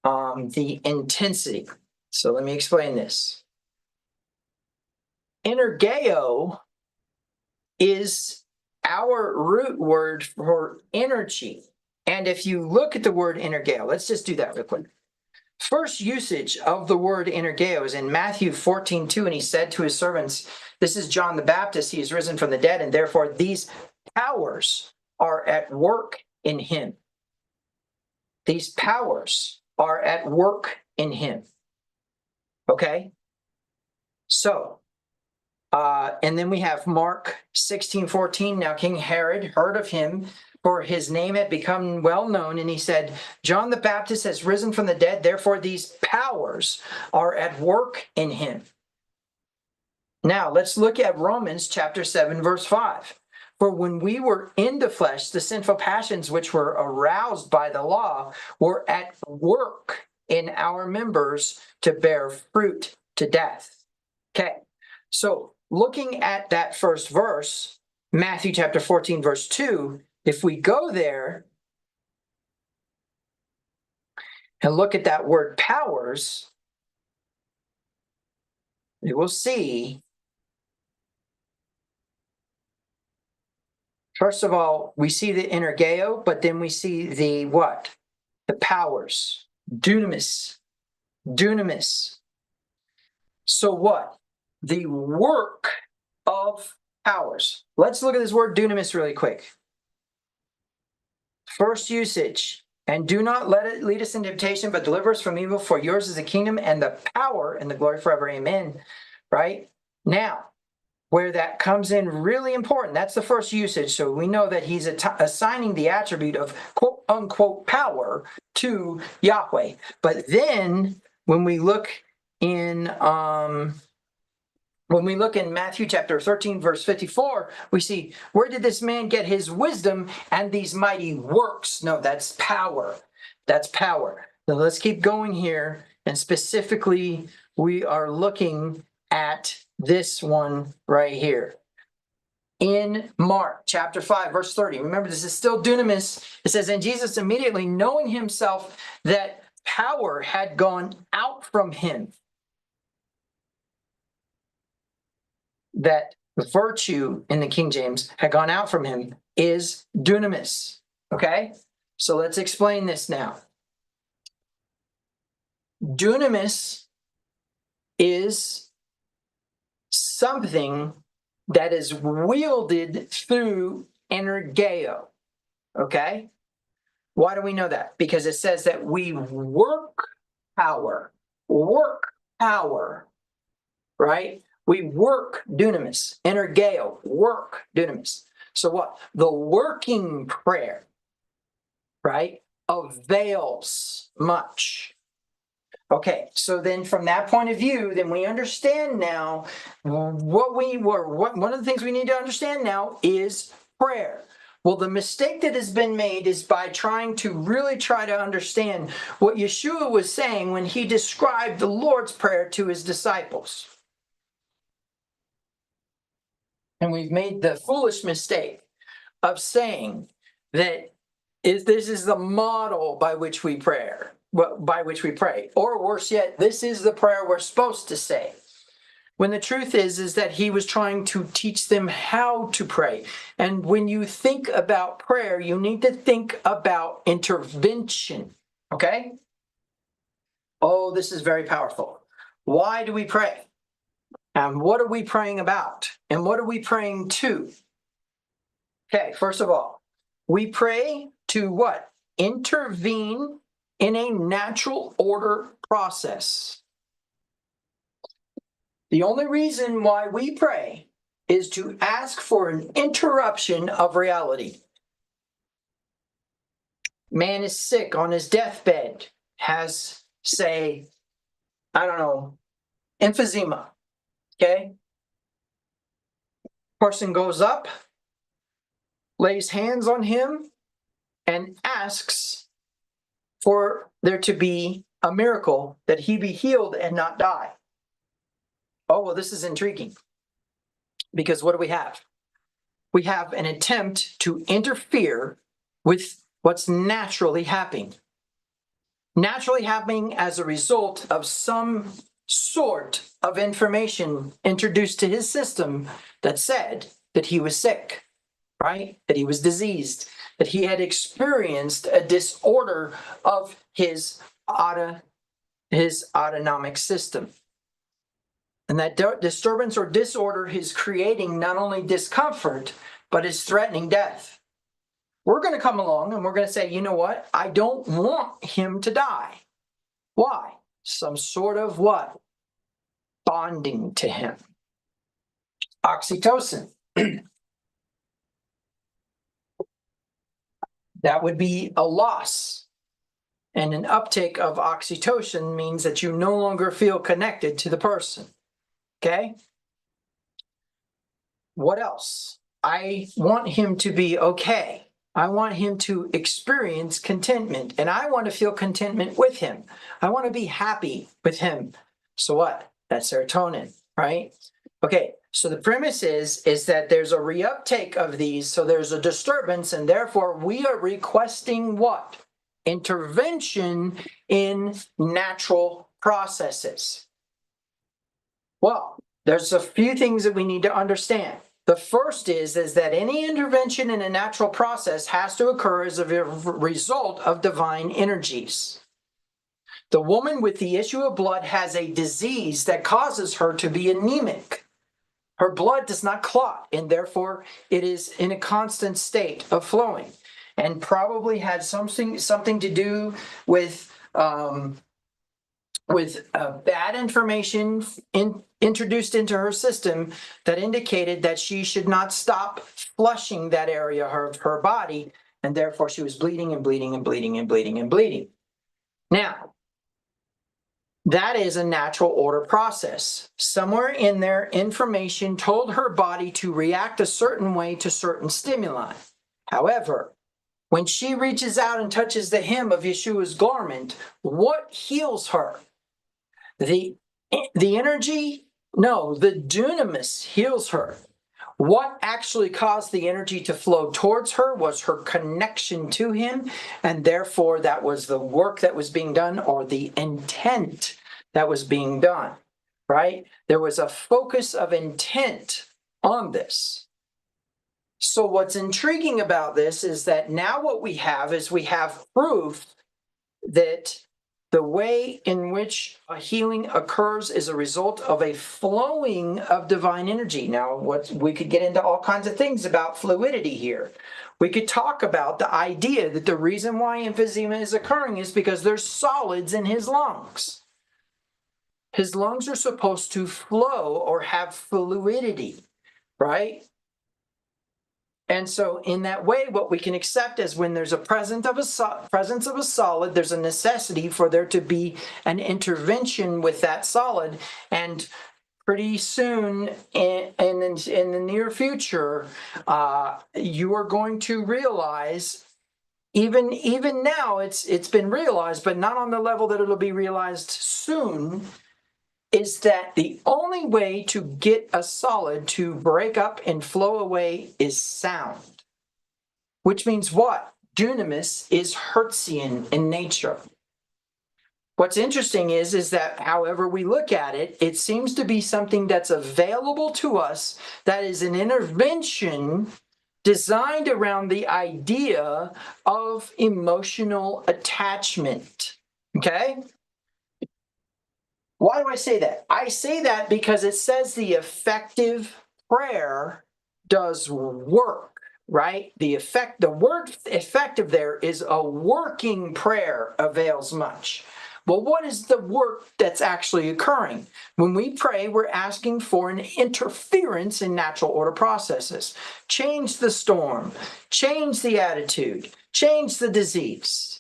the intensity. So let me explain this. Energeo is our root word for energy. And if you look at the word energeo, let's just do that real quick. First usage of the word energeo is in Matthew 14:2, and he said to his servants, this is John the Baptist, he is risen from the dead, and therefore these powers are at work in him. These powers are at work in him. Okay? So, and then we have Mark 16:14. Now King Herod heard of him, for his name had become well known, and he said, John the Baptist has risen from the dead, therefore these powers are at work in him. Now let's look at Romans chapter 7, verse 5. For when we were in the flesh, the sinful passions which were aroused by the law were at work in our members to bear fruit to death. Okay, so looking at that first verse, Matthew chapter 14, verse 2, if we go there and look at that word powers, we will see, first of all, we see the energeo, but then we see the what? The powers. Dunamis. Dunamis. So what? The work of powers. Let's look at this word dunamis really quick. First usage. And do not let it lead us into temptation, but deliver us from evil. For yours is the kingdom and the power and the glory forever. Amen. Right? Now, where that comes in really important, that's the first usage. So we know that he's assigning the attribute of quote unquote power to Yahweh. But then when we look in Matthew chapter 13, verse 54, we see, where did this man get his wisdom and these mighty works? No, that's power. That's power. Now let's keep going here. And specifically, we are looking at this one right here. In Mark chapter 5, verse 30. Remember, this is still dunamis. It says, and Jesus immediately knowing himself that power had gone out from him, that virtue in the King James had gone out from him, is dunamis. Okay? So let's explain this now. Dunamis is something that is wielded through energeo. Okay? Why do we know that? Because it says that we work power, right? We work dunamis, energeo, work dunamis. So what? The working prayer, right, avails much. Okay, so then from that point of view, then we understand now one of the things we need to understand now is prayer. Well, the mistake that has been made is by trying to really try to understand what Yeshua was saying when he described the Lord's Prayer to his disciples. And we've made the foolish mistake of saying that this is the model by which we pray. Or worse yet, this is the prayer we're supposed to say. When the truth is that he was trying to teach them how to pray. And when you think about prayer, you need to think about intervention. Okay? Oh, this is very powerful. Why do we pray? And what are we praying about? And what are we praying to? Okay, first of all, we pray to what? Intervene in a natural order process. The only reason why we pray is to ask for an interruption of reality. Man is sick on his deathbed, has, say, emphysema. Okay? Person goes up, lays hands on him, and asks for there to be a miracle, that he be healed and not die. Oh, well, this is intriguing. Because what do we have? We have an attempt to interfere with what's naturally happening. Naturally happening as a result of some sort of information introduced to his system that said that he was sick, right? That he was diseased, that he had experienced a disorder of his autonomic system. And that disturbance or disorder is creating not only discomfort, but is threatening death. We're going to come along and we're going to say, you know what? I don't want him to die. Why? Some sort of what? Bonding to him. Oxytocin. That would be a loss. And an uptake of oxytocin means that you no longer feel connected to the person. Okay? What else? I want him to be okay. I want him to experience contentment, and I want to feel contentment with him. I want to be happy with him. So what? That's serotonin, right? Okay, so the premise is that there's a reuptake of these, so there's a disturbance, and therefore we are requesting what? Intervention in natural processes. Well, there's a few things that we need to understand. The first is that any intervention in a natural process has to occur as a result of divine energies. The woman with the issue of blood has a disease that causes her to be anemic. Her blood does not clot, and therefore it is in a constant state of flowing, and probably had something to do with bad information introduced into her system that indicated that she should not stop flushing that area of her body, and therefore she was bleeding and bleeding and bleeding and bleeding and bleeding. Now, that is a natural order process. Somewhere in there, information told her body to react a certain way to certain stimuli. However, when she reaches out and touches the hem of Yeshua's garment, what heals her? The energy? No, the dunamis heals her. What actually caused the energy to flow towards her was her connection to him, and therefore that was the work that was being done, or the intent that was being done, right? There was a focus of intent on this. So what's intriguing about this is that now what we have is we have proof that the way in which a healing occurs is a result of a flowing of divine energy. Now, we could get into all kinds of things about fluidity here. We could talk about the idea that the reason why emphysema is occurring is because there's solids in his lungs. His lungs are supposed to flow or have fluidity, right? And so in that way, what we can accept is when there's a presence of a solid, there's a necessity for there to be an intervention with that solid. And pretty soon in the near future, you are going to realize, even now it's been realized, but not on the level that it'll be realized soon, is that the only way to get a solid to break up and flow away is sound. Which means what? Dunamis is Hertzian in nature. What's interesting is that however we look at it, it seems to be something that's available to us, that is an intervention designed around the idea of emotional attachment. Okay? Why do I say that? I say that because it says the effective prayer does work, right? The word effective there is a working prayer avails much. Well, what is the work that's actually occurring? When we pray, we're asking for an interference in natural order processes. Change the storm, change the attitude, change the disease.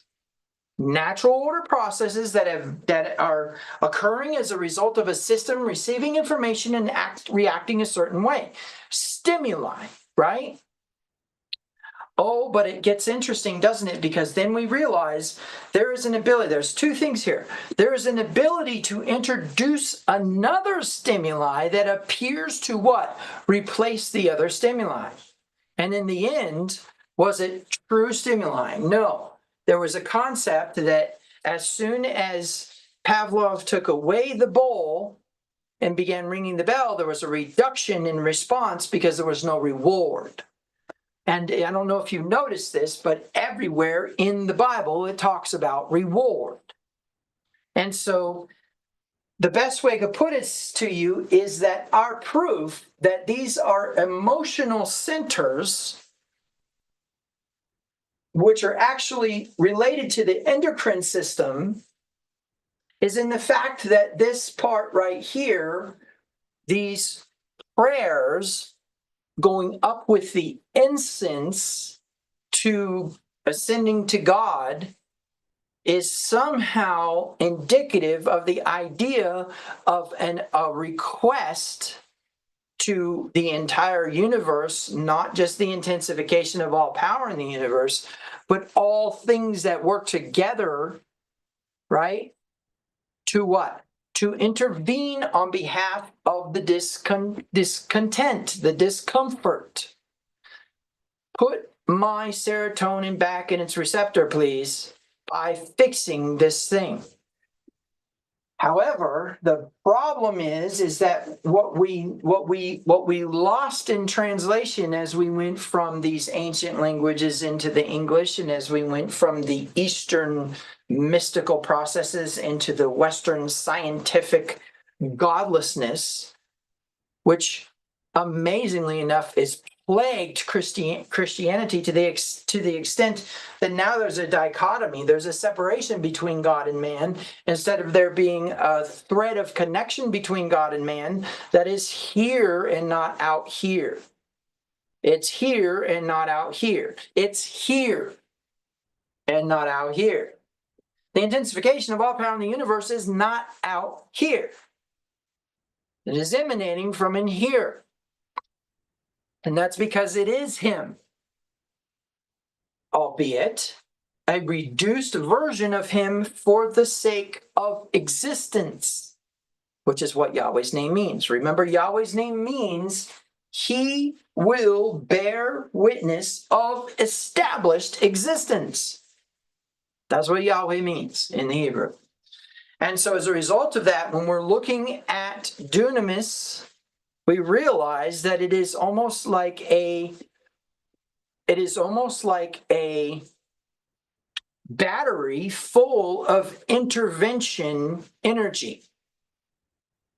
Natural order processes that are occurring as a result of a system receiving information and reacting a certain way. Stimuli, right? Oh, but it gets interesting, doesn't it? Because then we realize there is an ability. There's two things here. There is an ability to introduce another stimuli that appears to what? Replace the other stimuli. And in the end, was it true stimuli? No. There was a concept that as soon as Pavlov took away the bowl and began ringing the bell, there was a reduction in response because there was no reward. And I don't know if you noticed this, but everywhere in the Bible, it talks about reward. And so the best way to put it to you is that our proof that these are emotional centers, which are actually related to the endocrine system, is in the fact that this part right here, these prayers going up with the incense to ascending to God, is somehow indicative of the idea of a request to the entire universe, not just the intensification of all power in the universe, but all things that work together, right? To what? To intervene on behalf of the discontent, the discomfort. Put my serotonin back in its receptor, please, by fixing this thing. However, the problem is that what we lost in translation as we went from these ancient languages into the English, and as we went from the Eastern mystical processes into the Western scientific godlessness, which amazingly enough is plagued Christianity to the extent that now there's a dichotomy, there's a separation between God and man, instead of there being a thread of connection between God and man that is here and not out here. It's here and not out here. It's here and not out here. The intensification of all power in the universe is not out here. It is emanating from in here. And that's because it is him, albeit a reduced version of him for the sake of existence, which is what Yahweh's name means. Remember, Yahweh's name means he will bear witness of established existence. That's what Yahweh means in the Hebrew. And so as a result of that, when we're looking at dunamis, we realize that it is almost like a battery full of intervention energy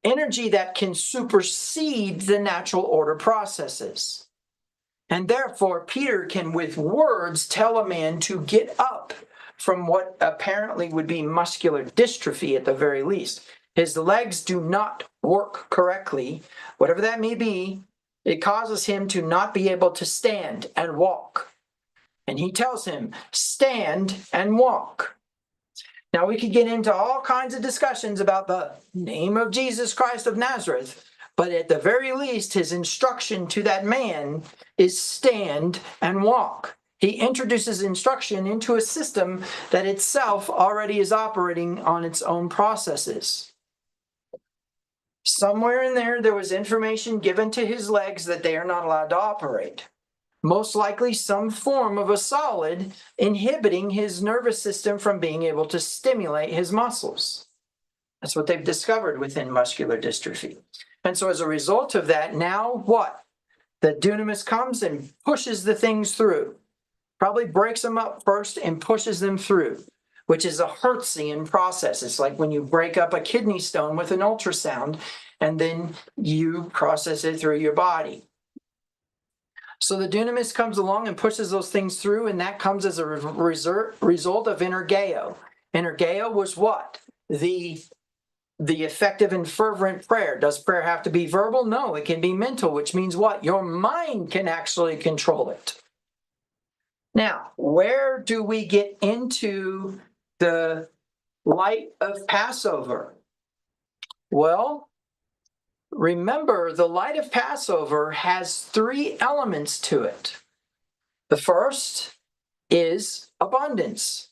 that can supersede the natural order processes. And therefore, Peter can, with words, tell a man to get up from what apparently would be muscular dystrophy at the very least. His legs do not work correctly, whatever that may be. It causes him to not be able to stand and walk. And he tells him, stand and walk. Now, we could get into all kinds of discussions about the name of Jesus Christ of Nazareth, but at the very least, his instruction to that man is stand and walk. He introduces instruction into a system that itself already is operating on its own processes. Somewhere in there was information given to his legs that they are not allowed to operate. Most likely some form of a solid inhibiting his nervous system from being able to stimulate his muscles. That's what they've discovered within muscular dystrophy. And so as a result of that, now what? The dunamis comes and pushes the things through. Probably breaks them up first and pushes them through, which is a Hertzian process. It's like when you break up a kidney stone with an ultrasound and then you process it through your body. So the dunamis comes along and pushes those things through, and that comes as a result of energeo. Energeo was what? The effective and fervent prayer. Does prayer have to be verbal? No, it can be mental, which means what? Your mind can actually control it. Now, where do we get into the light of Passover? Well, remember, the light of Passover has three elements to it. The first is abundance.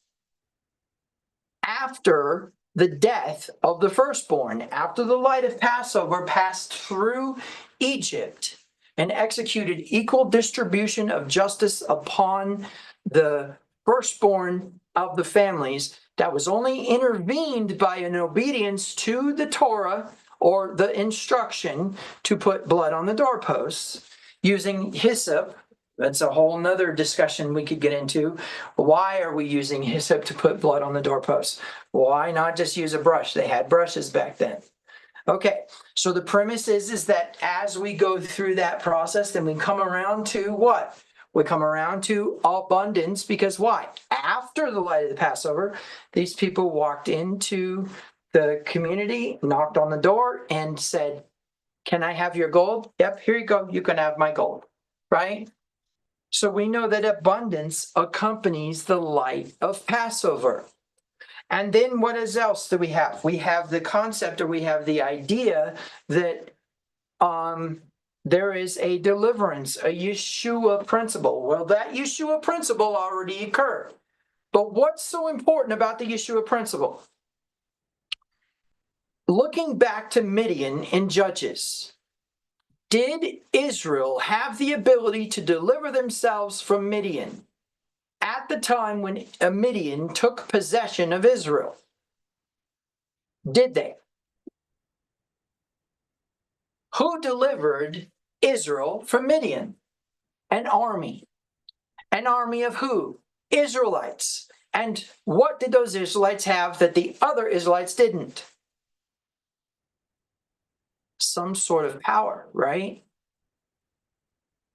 After the death of the firstborn, after the light of Passover passed through Egypt and executed equal distribution of justice upon the firstborn of the families, that was only intervened by an obedience to the Torah, or the instruction to put blood on the doorposts using hyssop. That's a whole nother discussion we could get into. Why are we using hyssop to put blood on the doorposts? Why not just use a brush? They had brushes back then. Okay, so the premise is that as we go through that process, then we come around to what? We come around to abundance, because why? After the light of the Passover, these people walked into the community, knocked on the door, and said, can I have your gold? Yep, here you go. You can have my gold, right? So we know that abundance accompanies the light of Passover. And then what else do we have? We have the concept, or we have the idea that there is a deliverance, a Yeshua principle. Well, that Yeshua principle already occurred. But what's so important about the Yeshua principle? Looking back to Midian in Judges, did Israel have the ability to deliver themselves from Midian at the time when Midian took possession of Israel? Did they? Who delivered Israel from Midian? An army. An army of who? Israelites. And what did those Israelites have that the other Israelites didn't? Some sort of power, right?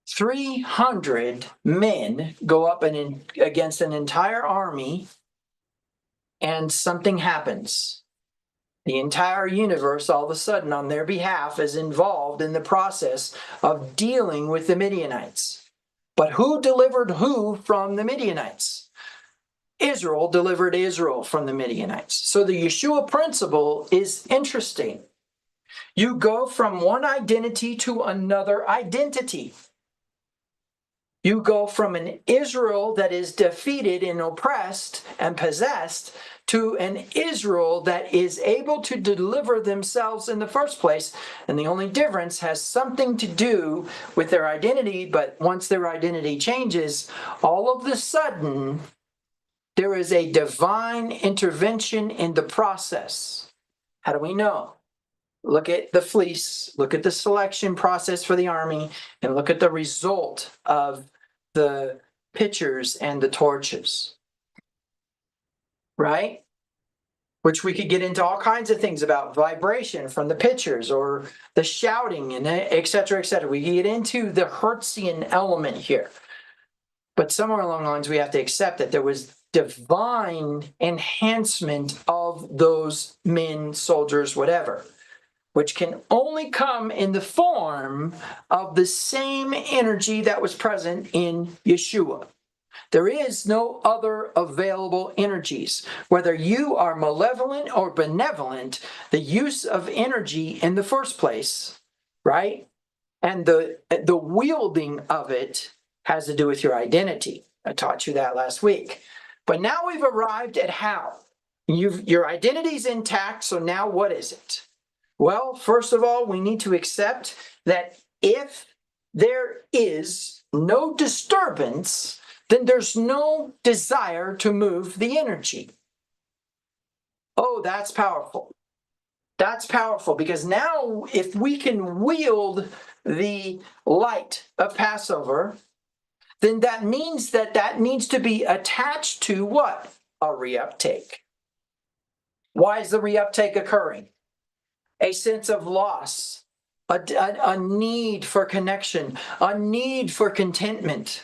300 men go up against an entire army, and something happens. The entire universe, all of a sudden, on their behalf, is involved in the process of dealing with the Midianites. But who delivered who from the Midianites? Israel delivered Israel from the Midianites. So the Yeshua principle is interesting. You go from one identity to another identity. You go from an Israel that is defeated and oppressed and possessed to an Israel that is able to deliver themselves in the first place. And the only difference has something to do with their identity. But once their identity changes, all of a sudden, there is a divine intervention in the process. How do we know? Look at the fleece, look at the selection process for the army, and look at the result of the pitchers and the torches, right? Which we could get into all kinds of things about vibration from the pitchers or the shouting and et cetera, et cetera. We get into the Hertzian element here. But somewhere along the lines, we have to accept that there was divine enhancement of those men, soldiers, whatever, which can only come in the form of the same energy that was present in Yeshua. There is no other available energies. Whether you are malevolent or benevolent, the use of energy in the first place, right? And the wielding of it has to do with your identity. I taught you that last week. But now we've arrived at how. Your identity is intact, so now what is it? Well, first of all, we need to accept that if there is no disturbance, then there's no desire to move the energy. Oh, that's powerful. That's powerful because now if we can wield the light of Passover, then that means that needs to be attached to what? A reuptake. Why is the reuptake occurring? A sense of loss, a need for connection, a need for contentment.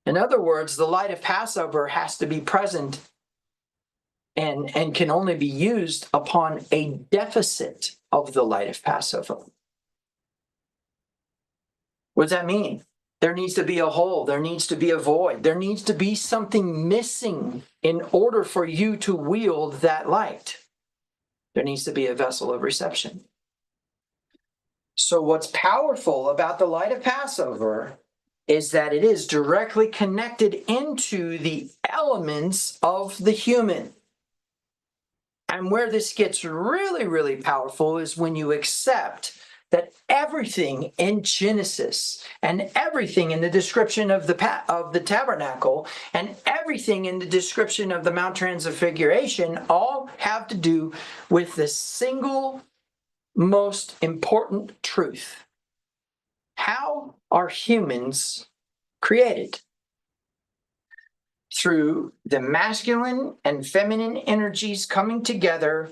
In other words, the light of Passover has to be present and can only be used upon a deficit of the light of Passover. What does that mean? There needs to be a hole. There needs to be a void. There needs to be something missing in order for you to wield that light. There needs to be a vessel of reception. So what's powerful about the light of Passover is that it is directly connected into the elements of the human. And where this gets really, really powerful is when you accept that everything in Genesis and everything in the description of the tabernacle and everything in the description of the Mount Transfiguration all have to do with the single most important truth. How are humans created? Through the masculine and feminine energies coming together,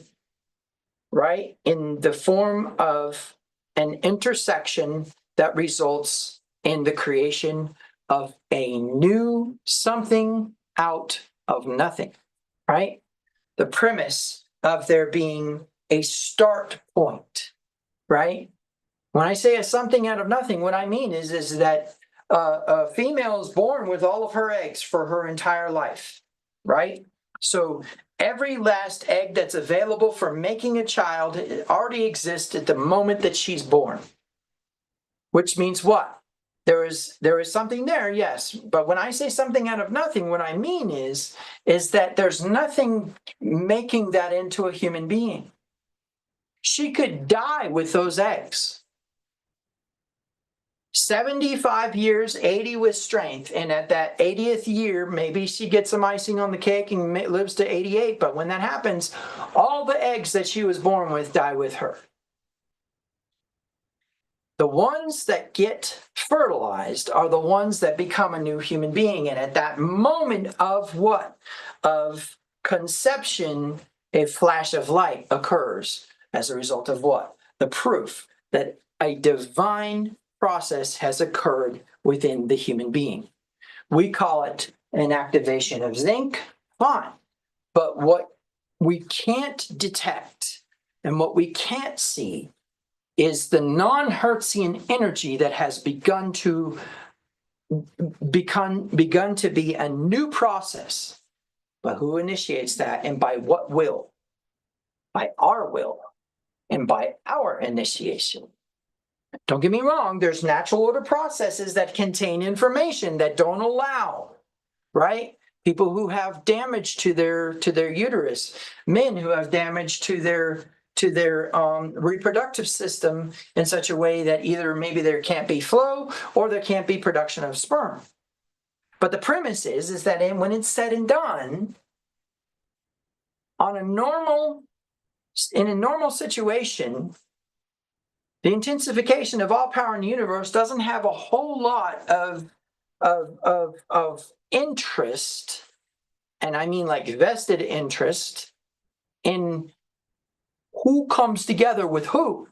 right, in the form of an intersection that results in the creation of a new something out of nothing, right? The premise of there being a start point, right? When I say a something out of nothing, what I mean is that a female is born with all of her eggs for her entire life, right? So every last egg that's available for making a child already exists at the moment that she's born. Which means what? There is something there, yes. But when I say something out of nothing, what I mean is that there's nothing making that into a human being. She could die with those eggs. 75 years, 80 with strength. And at that 80th year, maybe she gets some icing on the cake and lives to 88. But when that happens, all the eggs that she was born with die with her. The ones that get fertilized are the ones that become a new human being. And at that moment of what? Of conception, a flash of light occurs as a result of what? The proof that a divine process has occurred within the human being. We call it an activation of zinc, fine. But what we can't detect and what we can't see is the non-Hertzian energy that has begun to be a new process. But who initiates that, and by what will? By our will and by our initiation. Don't get me wrong, there's natural order processes that contain information that don't allow, right? People who have damage to their uterus, men who have damage to their reproductive system in such a way that either maybe there can't be flow or there can't be production of sperm. But the premise is that when it's said and done, in a normal situation, the intensification of all power in the universe doesn't have a whole lot of interest, and I mean like vested interest, in who comes together with who.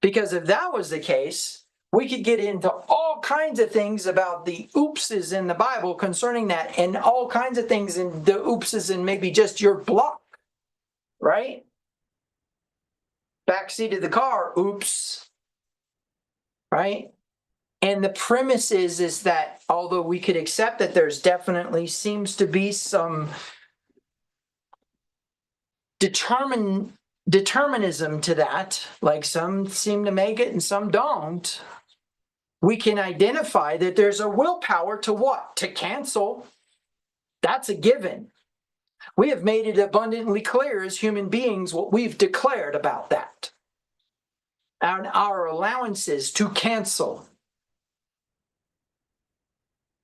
Because if that was the case, we could get into all kinds of things about the oopses in the Bible concerning that, and all kinds of things in the oopses in maybe just your block, right? Backseat of the car, oops, right? And the premise is that although we could accept that there's definitely seems to be some determinism to that, like some seem to make it and some don't, we can identify that there's a willpower to what? To cancel. That's a given. We have made it abundantly clear as human beings what we've declared about that. And our allowances to cancel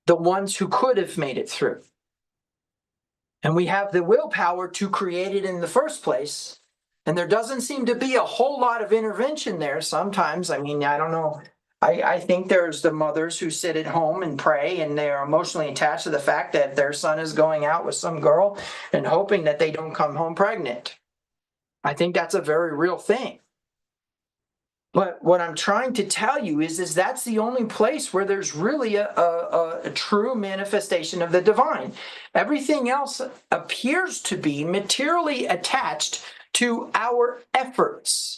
the ones who could have made it through. And we have the willpower to create it in the first place. And there doesn't seem to be a whole lot of intervention there sometimes. I mean, I don't know. I think there's the mothers who sit at home and pray, and they are emotionally attached to the fact that their son is going out with some girl and hoping that they don't come home pregnant. I think that's a very real thing. But what I'm trying to tell you is that's the only place where there's really a true manifestation of the divine. Everything else appears to be materially attached to our efforts.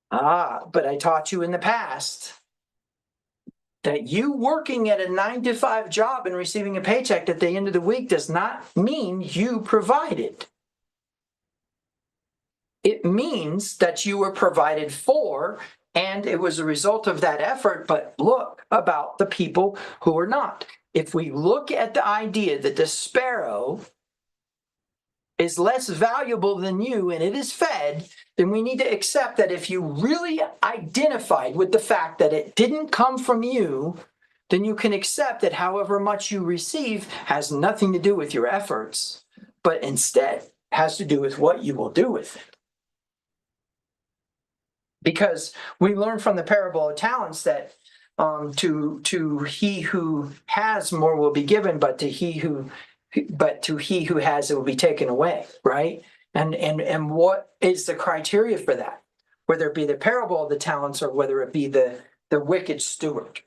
But I taught you in the past that you working at a 9-to-5 job and receiving a paycheck at the end of the week does not mean you provided. It means that you were provided for, and it was a result of that effort. But look about the people who are not. If we look at the idea that the sparrow is less valuable than you and it is fed, then we need to accept that if you really identified with the fact that it didn't come from you, then you can accept that however much you receive has nothing to do with your efforts, but instead has to do with what you will do with it. Because we learn from the parable of talents that to he who has more will be given, but to he who has it will be taken away, right? And what is the criteria for that? Whether it be the parable of the talents or whether it be the wicked steward.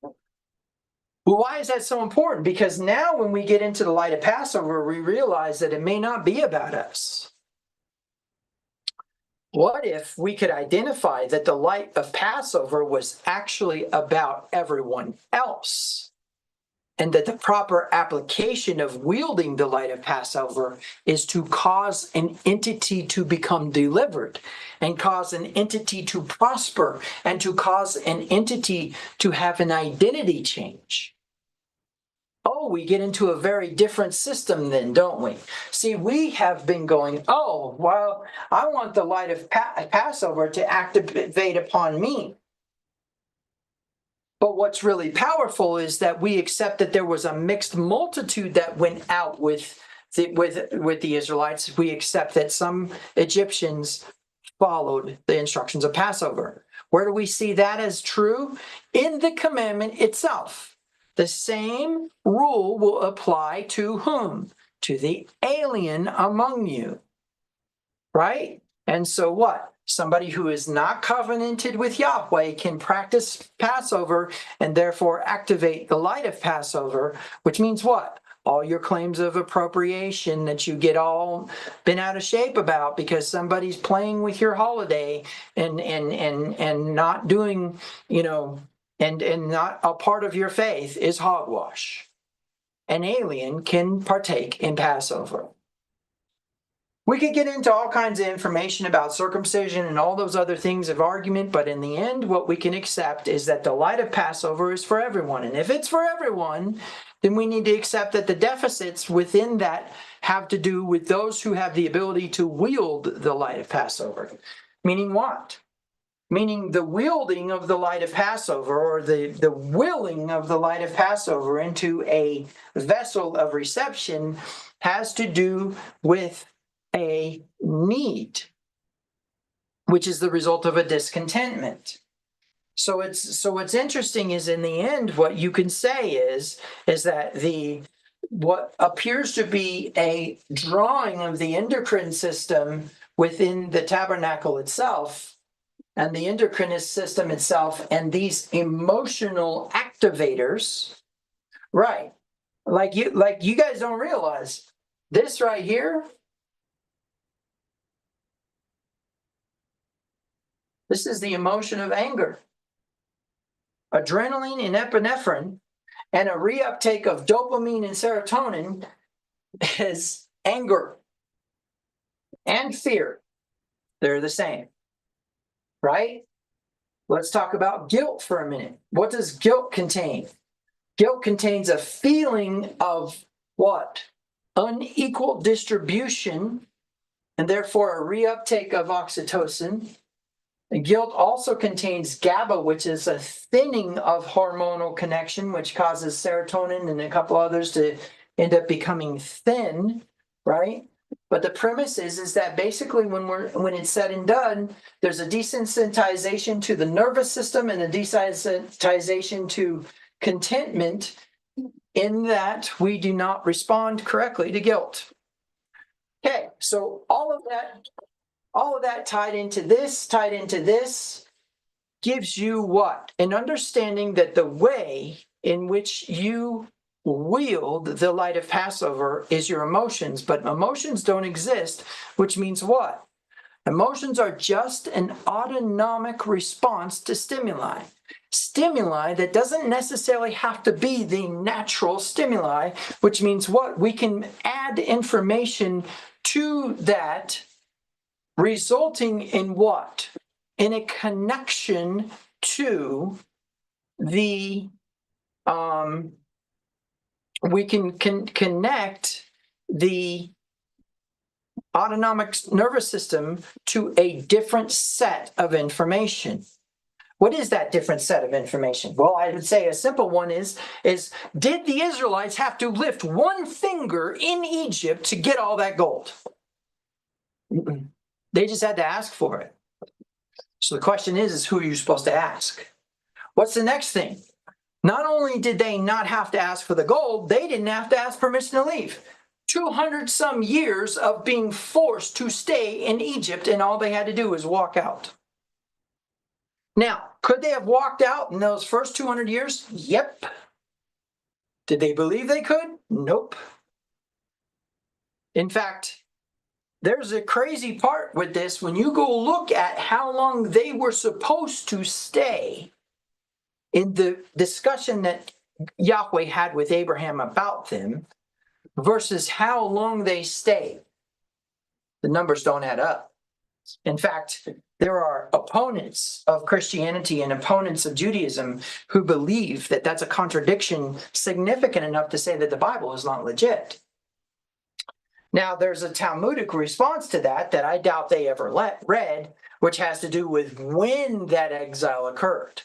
Well, why is that so important? Because now when we get into the light of Passover, we realize that it may not be about us. What if we could identify that the light of Passover was actually about everyone else? And that the proper application of wielding the light of Passover is to cause an entity to become delivered, and cause an entity to prosper, and to cause an entity to have an identity change. Oh, we get into a very different system then, don't we? See, we have been going, oh, well, I want the light of Passover to activate upon me. But what's really powerful is that we accept that there was a mixed multitude that went out with the Israelites. We accept that some Egyptians followed the instructions of Passover. Where do we see that as true? In the commandment itself. The same rule will apply to whom? To the alien among you. Right? And so what? Somebody who is not covenanted with Yahweh can practice Passover and therefore activate the light of Passover, which means what? All your claims of appropriation that you get all been out of shape about because somebody's playing with your holiday and not doing, and not a part of your faith is hogwash. An alien can partake in Passover. We could get into all kinds of information about circumcision and all those other things of argument, but in the end, what we can accept is that the light of Passover is for everyone. And if it's for everyone, then we need to accept that the deficits within that have to do with those who have the ability to wield the light of Passover. Meaning what? Meaning the wielding of the light of Passover, or the willing of the light of Passover into a vessel of reception, has to do with a need, which is the result of a discontentment. So what's interesting is in the end, what you can say is that what appears to be a drawing of the endocrine system within the tabernacle itself, and the endocrine system itself, and these emotional activators, right? Like you guys don't realize this right here. This is the emotion of anger. Adrenaline and epinephrine and a reuptake of dopamine and serotonin is anger and fear. They're the same, right? Let's talk about guilt for a minute. What does guilt contain? Guilt contains a feeling of what? Unequal distribution, and therefore a reuptake of oxytocin. And guilt also contains GABA, which is a thinning of hormonal connection, which causes serotonin and a couple others to end up becoming thin, right? But the premise is that basically when it's said and done, there's a desensitization to the nervous system and a desensitization to contentment, in that we do not respond correctly to guilt. Okay, so all of that tied into this gives you what? An understanding that the way in which you wield the light of Passover is your emotions, but emotions don't exist, which means what? Emotions are just an autonomic response to stimuli. Stimuli that doesn't necessarily have to be the natural stimuli, which means what? We can add information to that, resulting in what? In a connection to the, we can connect the autonomic nervous system to a different set of information. What is that different set of information? Well, I would say a simple one is did the Israelites have to lift one finger in Egypt to get all that gold? They just had to ask for it. So the question is who are you supposed to ask? What's the next thing? Not only did they not have to ask for the gold, they didn't have to ask permission to leave. 200 some years of being forced to stay in Egypt, and all they had to do was walk out. Now, could they have walked out in those first 200 years? Yep. Did they believe they could? Nope. In fact, there's a crazy part with this. When you go look at how long they were supposed to stay in the discussion that Yahweh had with Abraham about them versus how long they stayed, the numbers don't add up. In fact, there are opponents of Christianity and opponents of Judaism who believe that that's a contradiction significant enough to say that the Bible is not legit. Now, there's a Talmudic response to that I doubt they ever read, which has to do with when that exile occurred.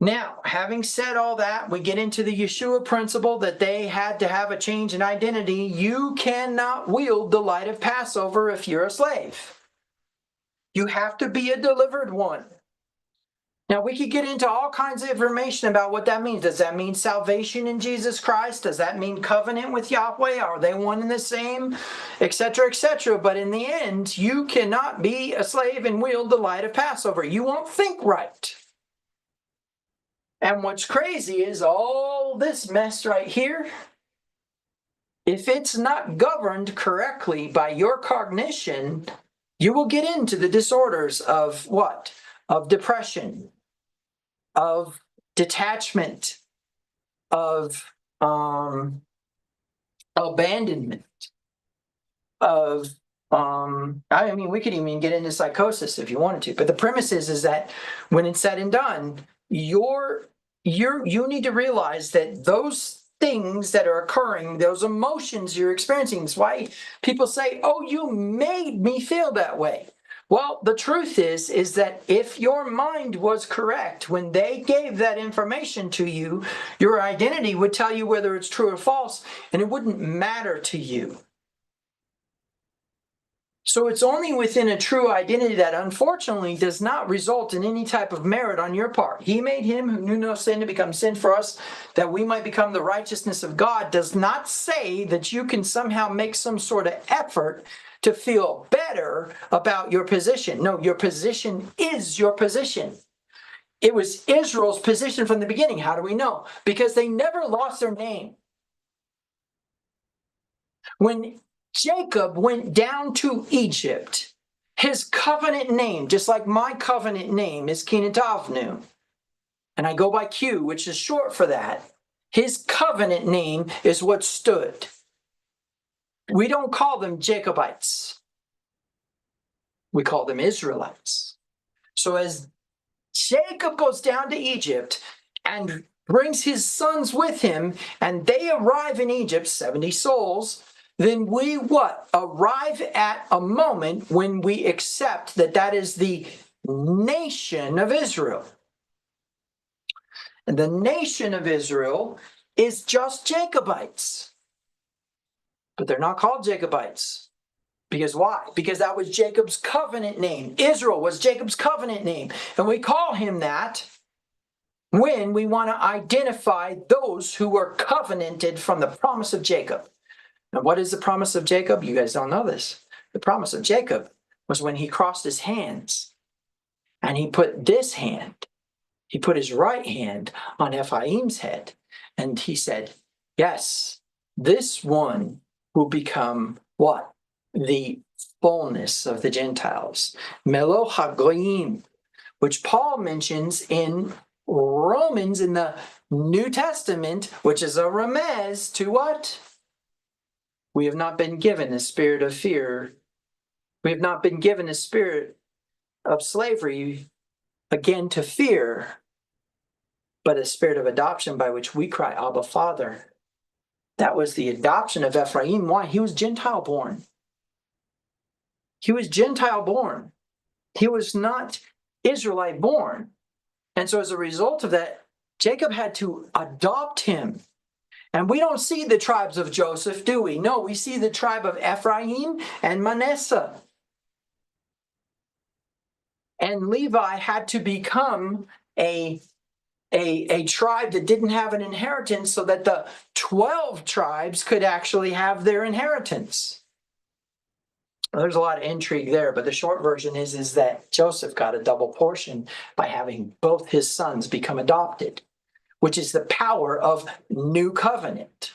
Now, having said all that, we get into the Yeshua principle that they had to have a change in identity. You cannot wield the light of Passover if you're a slave. You have to be a delivered one. Now, we could get into all kinds of information about what that means. Does that mean salvation in Jesus Christ? Does that mean covenant with Yahweh? Are they one and the same? Etc., etc. But in the end, you cannot be a slave and wield the light of Passover. You won't think right. And what's crazy is all this mess right here, if it's not governed correctly by your cognition, you will get into the disorders of what? Of depression, of detachment, of abandonment, of I mean, we could even get into psychosis if you wanted to. But the premise is that when it's said and done, you need to realize that those things that are occurring, those emotions you're experiencing, that's why people say, "Oh, you made me feel that way." Well, the truth is that if your mind was correct when they gave that information to you, your identity would tell you whether it's true or false, and it wouldn't matter to you. So it's only within a true identity that unfortunately does not result in any type of merit on your part. He made him who knew no sin to become sin for us, that we might become the righteousness of God, does not say that you can somehow make some sort of effort to feel better about your position. No, your position is your position. It was Israel's position from the beginning. How do we know? Because they never lost their name. When Jacob went down to Egypt, his covenant name, just like my covenant name is Kinetavnu, and I go by Q, which is short for that, his covenant name is what stood. We don't call them Jacobites. We call them Israelites. So as Jacob goes down to Egypt and brings his sons with him, and they arrive in Egypt, 70 souls, then we what? Arrive at a moment when we accept that that is the nation of Israel. And the nation of Israel is just Jacobites. But they're not called Jacobites. Because why? Because that was Jacob's covenant name. Israel was Jacob's covenant name. And we call him that when we want to identify those who were covenanted from the promise of Jacob. And what is the promise of Jacob? You guys don't know this. The promise of Jacob was when he crossed his hands and he put this hand, he put his right hand on Ephraim's head, and he said, yes, this one will become what? The fullness of the Gentiles. Melo HaGoyim, which Paul mentions in Romans in the New Testament, which is a remez to what? We have not been given a spirit of fear. We have not been given a spirit of slavery, again, to fear, but a spirit of adoption by which we cry, Abba, Father. That was the adoption of Ephraim. Why? He was Gentile born. He was Gentile born. He was not Israelite born. And so as a result of that, Jacob had to adopt him. And we don't see the tribes of Joseph, do we? No, we see the tribe of Ephraim and Manasseh. And Levi had to become a tribe that didn't have an inheritance so that the 12 tribes could actually have their inheritance. Well, there's a lot of intrigue there, but the short version is that Joseph got a double portion by having both his sons become adopted, which is the power of new covenant.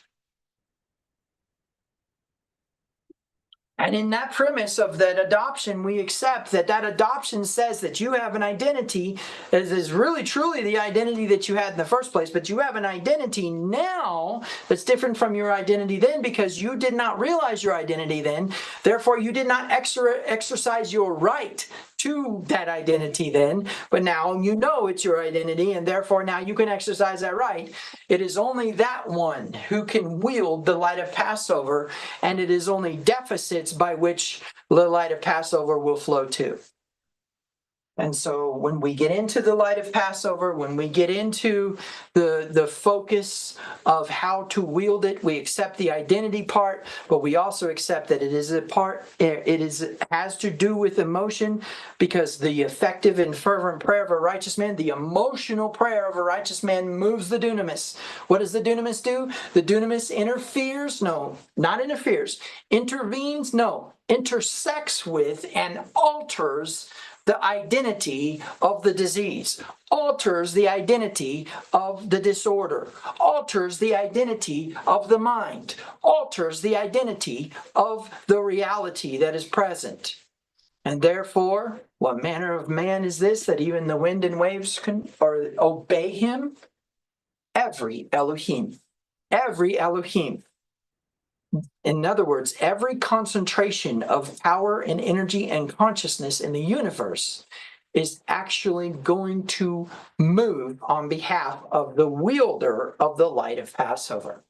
And in that premise of that adoption, we accept that that adoption says that you have an identity that is really truly the identity that you had in the first place, but you have an identity now that's different from your identity then because you did not realize your identity then. Therefore, you did not exercise your right to that identity then, but now you know it's your identity, and therefore now you can exercise that right. It is only that one who can wield the light of Passover, and it is only deficits by which the light of Passover will flow to. And so when we get into the light of Passover, when we get into the focus of how to wield it, we accept the identity part, but we also accept that it is a part, has to do with emotion, because the effective and fervent prayer of a righteous man, the emotional prayer of a righteous man moves the dunamis. What does the dunamis do? The dunamis interferes? No, not interferes. Intervenes? No. Intersects with and alters the identity of the disease, alters the identity of the disorder, alters the identity of the mind, alters the identity of the reality that is present. And therefore, what manner of man is this, that even the wind and waves can or obey him? Every Elohim. Every Elohim. In other words, every concentration of power and energy and consciousness in the universe is actually going to move on behalf of the wielder of the light of Passover.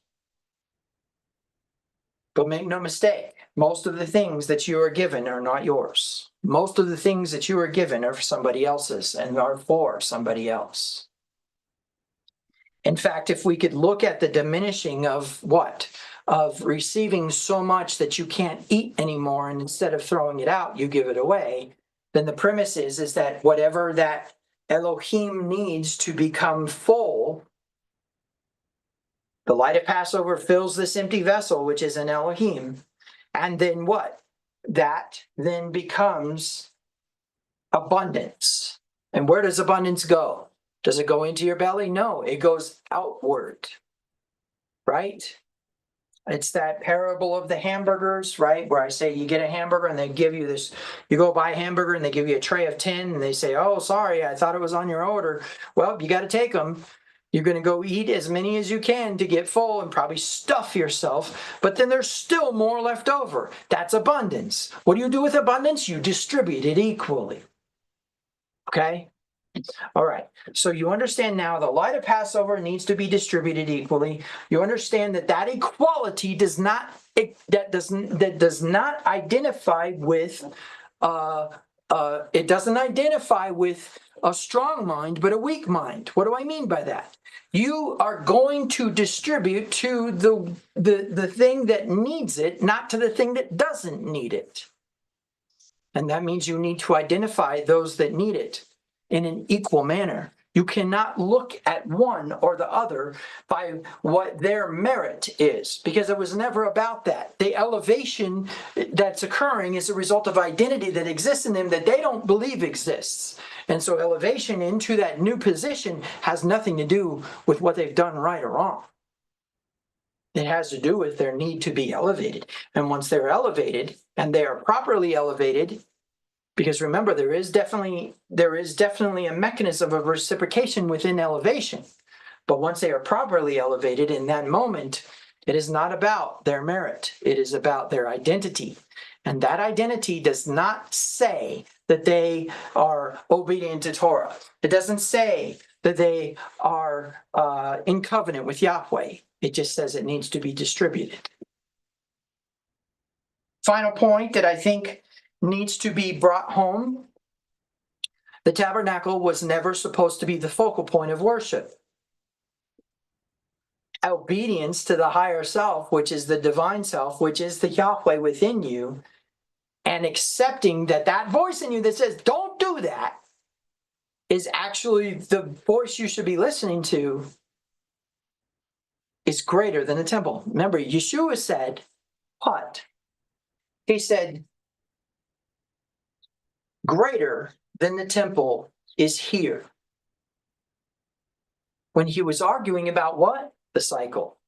But make no mistake, most of the things that you are given are not yours. Most of the things that you are given are for somebody else's and are for somebody else. In fact, if we could look at the diminishing of what? Of receiving so much that you can't eat anymore, and instead of throwing it out, you give it away, then the premise is that whatever that Elohim needs to become full, the light of Passover fills this empty vessel, which is an Elohim, and then what? That then becomes abundance. And where does abundance go? Does it go into your belly? No, it goes outward, right? It's that parable of the hamburgers, right? Where I say you get a hamburger and they give you this, you go buy a hamburger and they give you a tray of 10 and they say, oh, sorry, I thought it was on your order. Well, you got to take them. You're going to go eat as many as you can to get full and probably stuff yourself, but then there's still more left over. That's abundance. What do you do with abundance? You distribute it equally. Okay? All right, so you understand now the light of Passover needs to be distributed equally. You understand that equality does not identify with it doesn't identify with a strong mind, but a weak mind. What do I mean by that? You are going to distribute to the thing that needs it, not to the thing that doesn't need it. And that means you need to identify those that need it in an equal manner. You cannot look at one or the other by what their merit is, because it was never about that. The elevation that's occurring is a result of identity that exists in them that they don't believe exists. And so elevation into that new position has nothing to do with what they've done right or wrong. It has to do with their need to be elevated. And once they're elevated, and they are properly elevated, because remember, there is definitely a mechanism of reciprocation within elevation. But once they are properly elevated in that moment, it is not about their merit. It is about their identity. And that identity does not say that they are obedient to Torah. It doesn't say that they are in covenant with Yahweh. It just says it needs to be distributed. Final point that I think needs to be brought home. The tabernacle was never supposed to be the focal point of worship. Obedience to the higher self, which is the divine self, which is the Yahweh within you, and accepting that voice in you that says, don't do that, is actually the voice you should be listening to, is greater than the temple. Remember, Yeshua said, what? He said, greater than the temple is here. When he was arguing about what? The cycle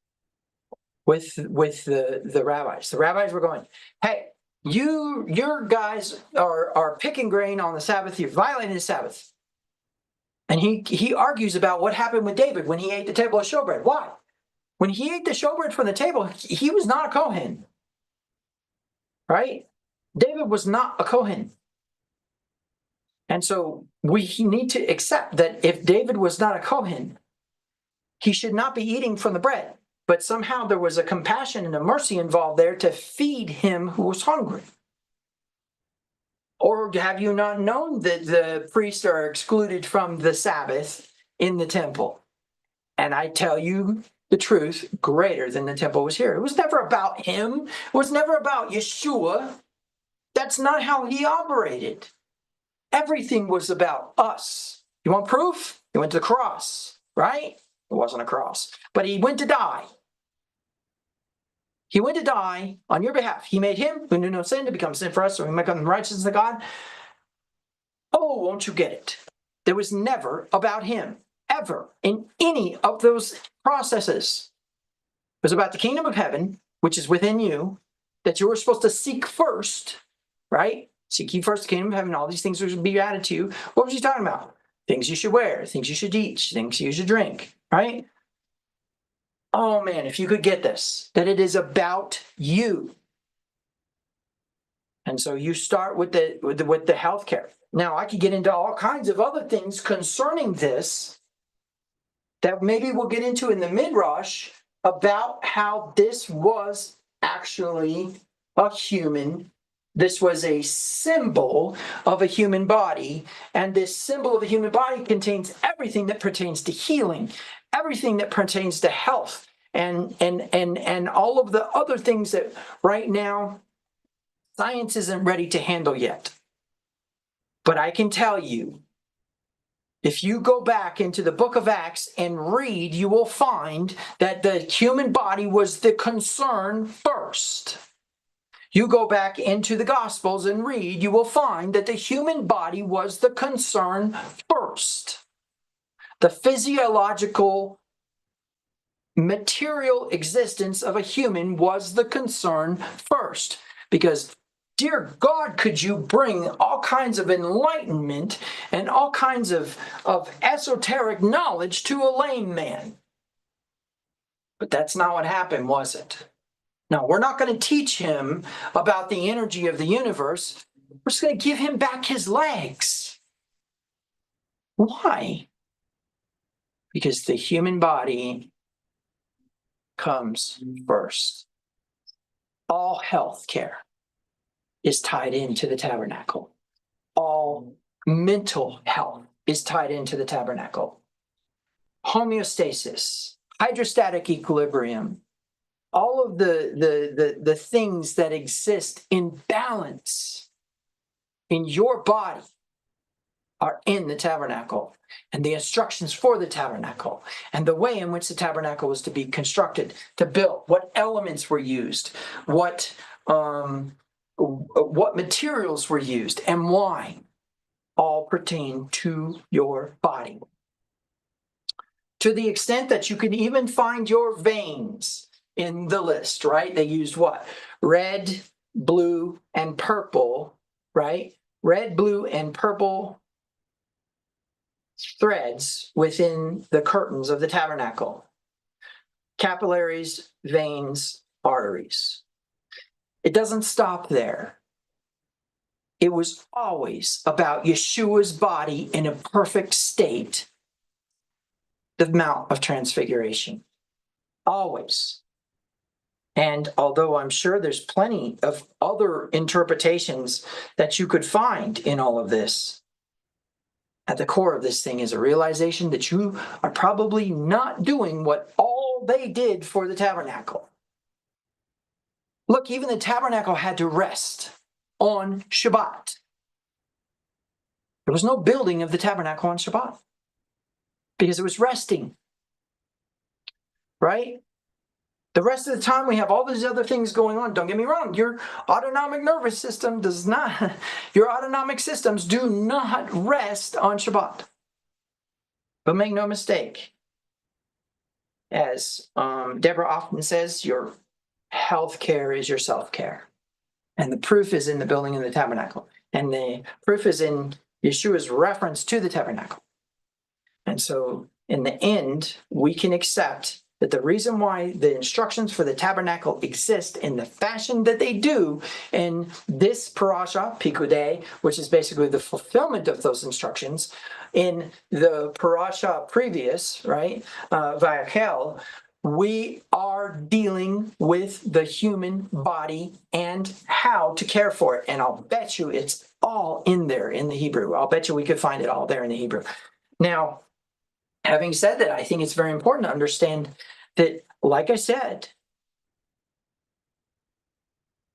with the rabbis. The rabbis were going, hey, your guys are picking grain on the Sabbath, you're violating the Sabbath. And he argues about what happened with David when he ate the table of showbread. Why? When he ate the showbread from the table, he was not a Kohen. Right? David was not a Kohen. And so we need to accept that if David was not a Kohen, he should not be eating from the bread. But somehow there was a compassion and a mercy involved there to feed him who was hungry. Or have you not known that the priests are excluded from the Sabbath in the temple? And I tell you the truth, greater than the temple was here. It was never about him. It was never about Yeshua. That's not how he operated. Everything was about us. You want proof? He went to the cross, right? It wasn't a cross, but he went to die. He went to die on your behalf. He made him who knew no sin to become sin for us, so we might become the righteousness of God. Oh, won't you get it? There was never about him, ever, in any of those processes. It was about the kingdom of heaven, which is within you, that you were supposed to seek first, right? Seek ye first the kingdom of heaven, all these things will be added to you. What was he talking about? Things you should wear, things you should eat, things you should drink, right? Oh man, if you could get this, that it is about you. And so you start with the healthcare. Now I could get into all kinds of other things concerning this that maybe we'll get into in the Midrash about how this was actually a human. This was a symbol of a human body, and this symbol of a human body contains everything that pertains to healing, everything that pertains to health, and all of the other things that right now science isn't ready to handle yet. But I can tell you, if you go back into the book of Acts and read, you will find that the human body was the concern first. You go back into the Gospels and read, you will find that the human body was the concern first. The physiological, material existence of a human was the concern first. Because, dear God, could you bring all kinds of enlightenment and all kinds of esoteric knowledge to a lame man? But that's not what happened, was it? No, we're not going to teach him about the energy of the universe. We're just going to give him back his legs. Why? Because the human body comes first. All health care is tied into the tabernacle. All mental health is tied into the tabernacle. Homeostasis, hydrostatic equilibrium, all of the things that exist in balance in your body are in the tabernacle, and the instructions for the tabernacle, and the way in which the tabernacle was to be constructed, to build, what elements were used, what materials were used, and why, all pertain to your body. To the extent that you can even find your veins in the list, right? They used what? Red, blue, and purple, right? Red, blue, and purple threads within the curtains of the tabernacle. Capillaries, veins, arteries. It doesn't stop there. It was always about Yeshua's body in a perfect state, the Mount of Transfiguration. Always. And although I'm sure there's plenty of other interpretations that you could find in all of this, at the core of this thing is a realization that you are probably not doing what all they did for the tabernacle. Look, even the tabernacle had to rest on Shabbat. There was no building of the tabernacle on Shabbat because it was resting, right? The rest of the time, we have all these other things going on. Don't get me wrong. Your autonomic nervous system does not, your autonomic systems do not rest on Shabbat. But make no mistake, as Deborah often says, your health care is your self-care. And the proof is in the building of the tabernacle. And the proof is in Yeshua's reference to the tabernacle. And so in the end, we can accept that the reason why the instructions for the tabernacle exist in the fashion that they do in this parasha, Pekudei, which is basically the fulfillment of those instructions, in the parasha previous, right, Vayakhel, we are dealing with the human body and how to care for it. And I'll bet you it's all in there in the Hebrew. I'll bet you we could find it all there in the Hebrew. Now, having said that, I think it's very important to understand that, like I said,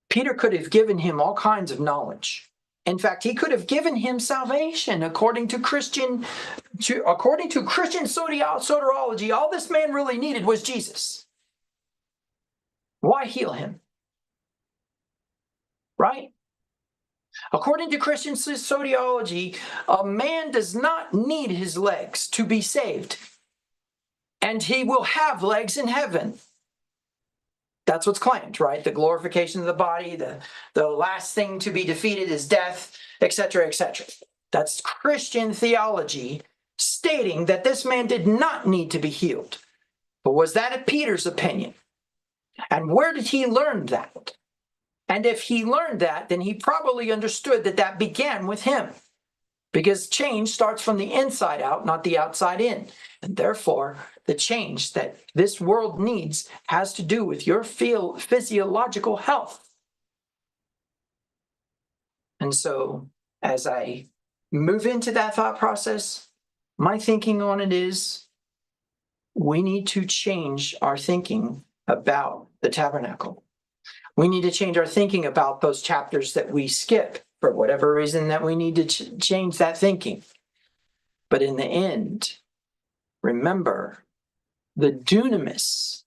Peter could have given him all kinds of knowledge. In fact, he could have given him salvation according to Christian soteriology. All this man really needed was Jesus. Why heal him? Right? According to Christian soteriology, a man does not need his legs to be saved, and he will have legs in heaven. That's what's claimed, right? The glorification of the body, the last thing to be defeated is death, etc., etc. That's Christian theology stating that this man did not need to be healed. But was that Peter's opinion? And where did he learn that? And if he learned that, then he probably understood that that began with him. Because change starts from the inside out, not the outside in. And therefore, the change that this world needs has to do with your physiological health. And so, as I move into that thought process, my thinking on it is we need to change our thinking about the tabernacle. We need to change our thinking about those chapters that we skip for whatever reason that we need to change that thinking. But in the end, remember, the dunamis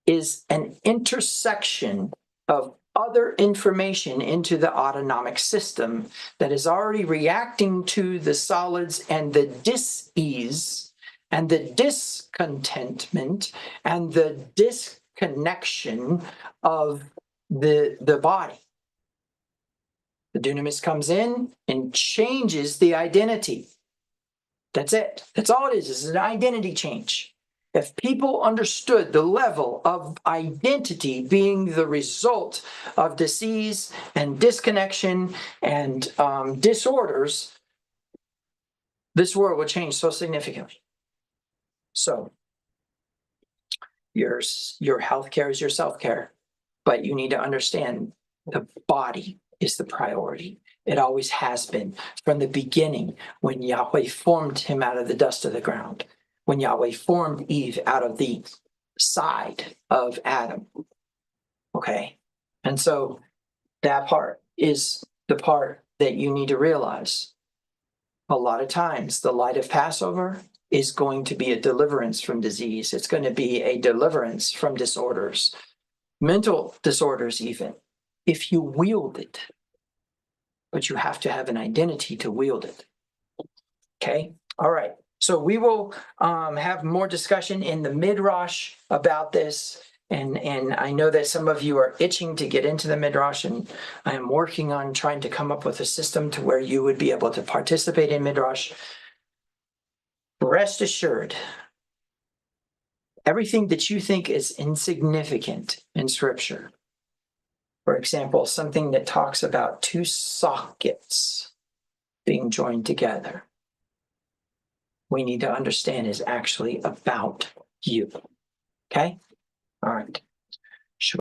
is an intersection of other information into the autonomic system that is already reacting to the solids and the dis-ease and the discontentment and the disconnection of the body. The dunamis comes in and changes the identity. That's it. That's all it is an identity change. If people understood the level of identity being the result of disease and disconnection and disorders, this world would change so significantly. So, your healthcare is your self-care, but you need to understand the body is the priority. It always has been from the beginning when Yahweh formed him out of the dust of the ground, when Yahweh formed Eve out of the side of Adam. Okay? And so that part is the part that you need to realize. A lot of times, the light of Passover is going to be a deliverance from disease. It's going to be a deliverance from disorders, mental disorders even, if you wield it. But you have to have an identity to wield it. Okay? All right. So we will have more discussion in the Midrash about this. And I know that some of you are itching to get into the Midrash, and I am working on trying to come up with a system to where you would be able to participate in Midrash. Rest assured, everything that you think is insignificant in Scripture, for example, something that talks about two sockets being joined together, we need to understand is actually about you. Okay? All right.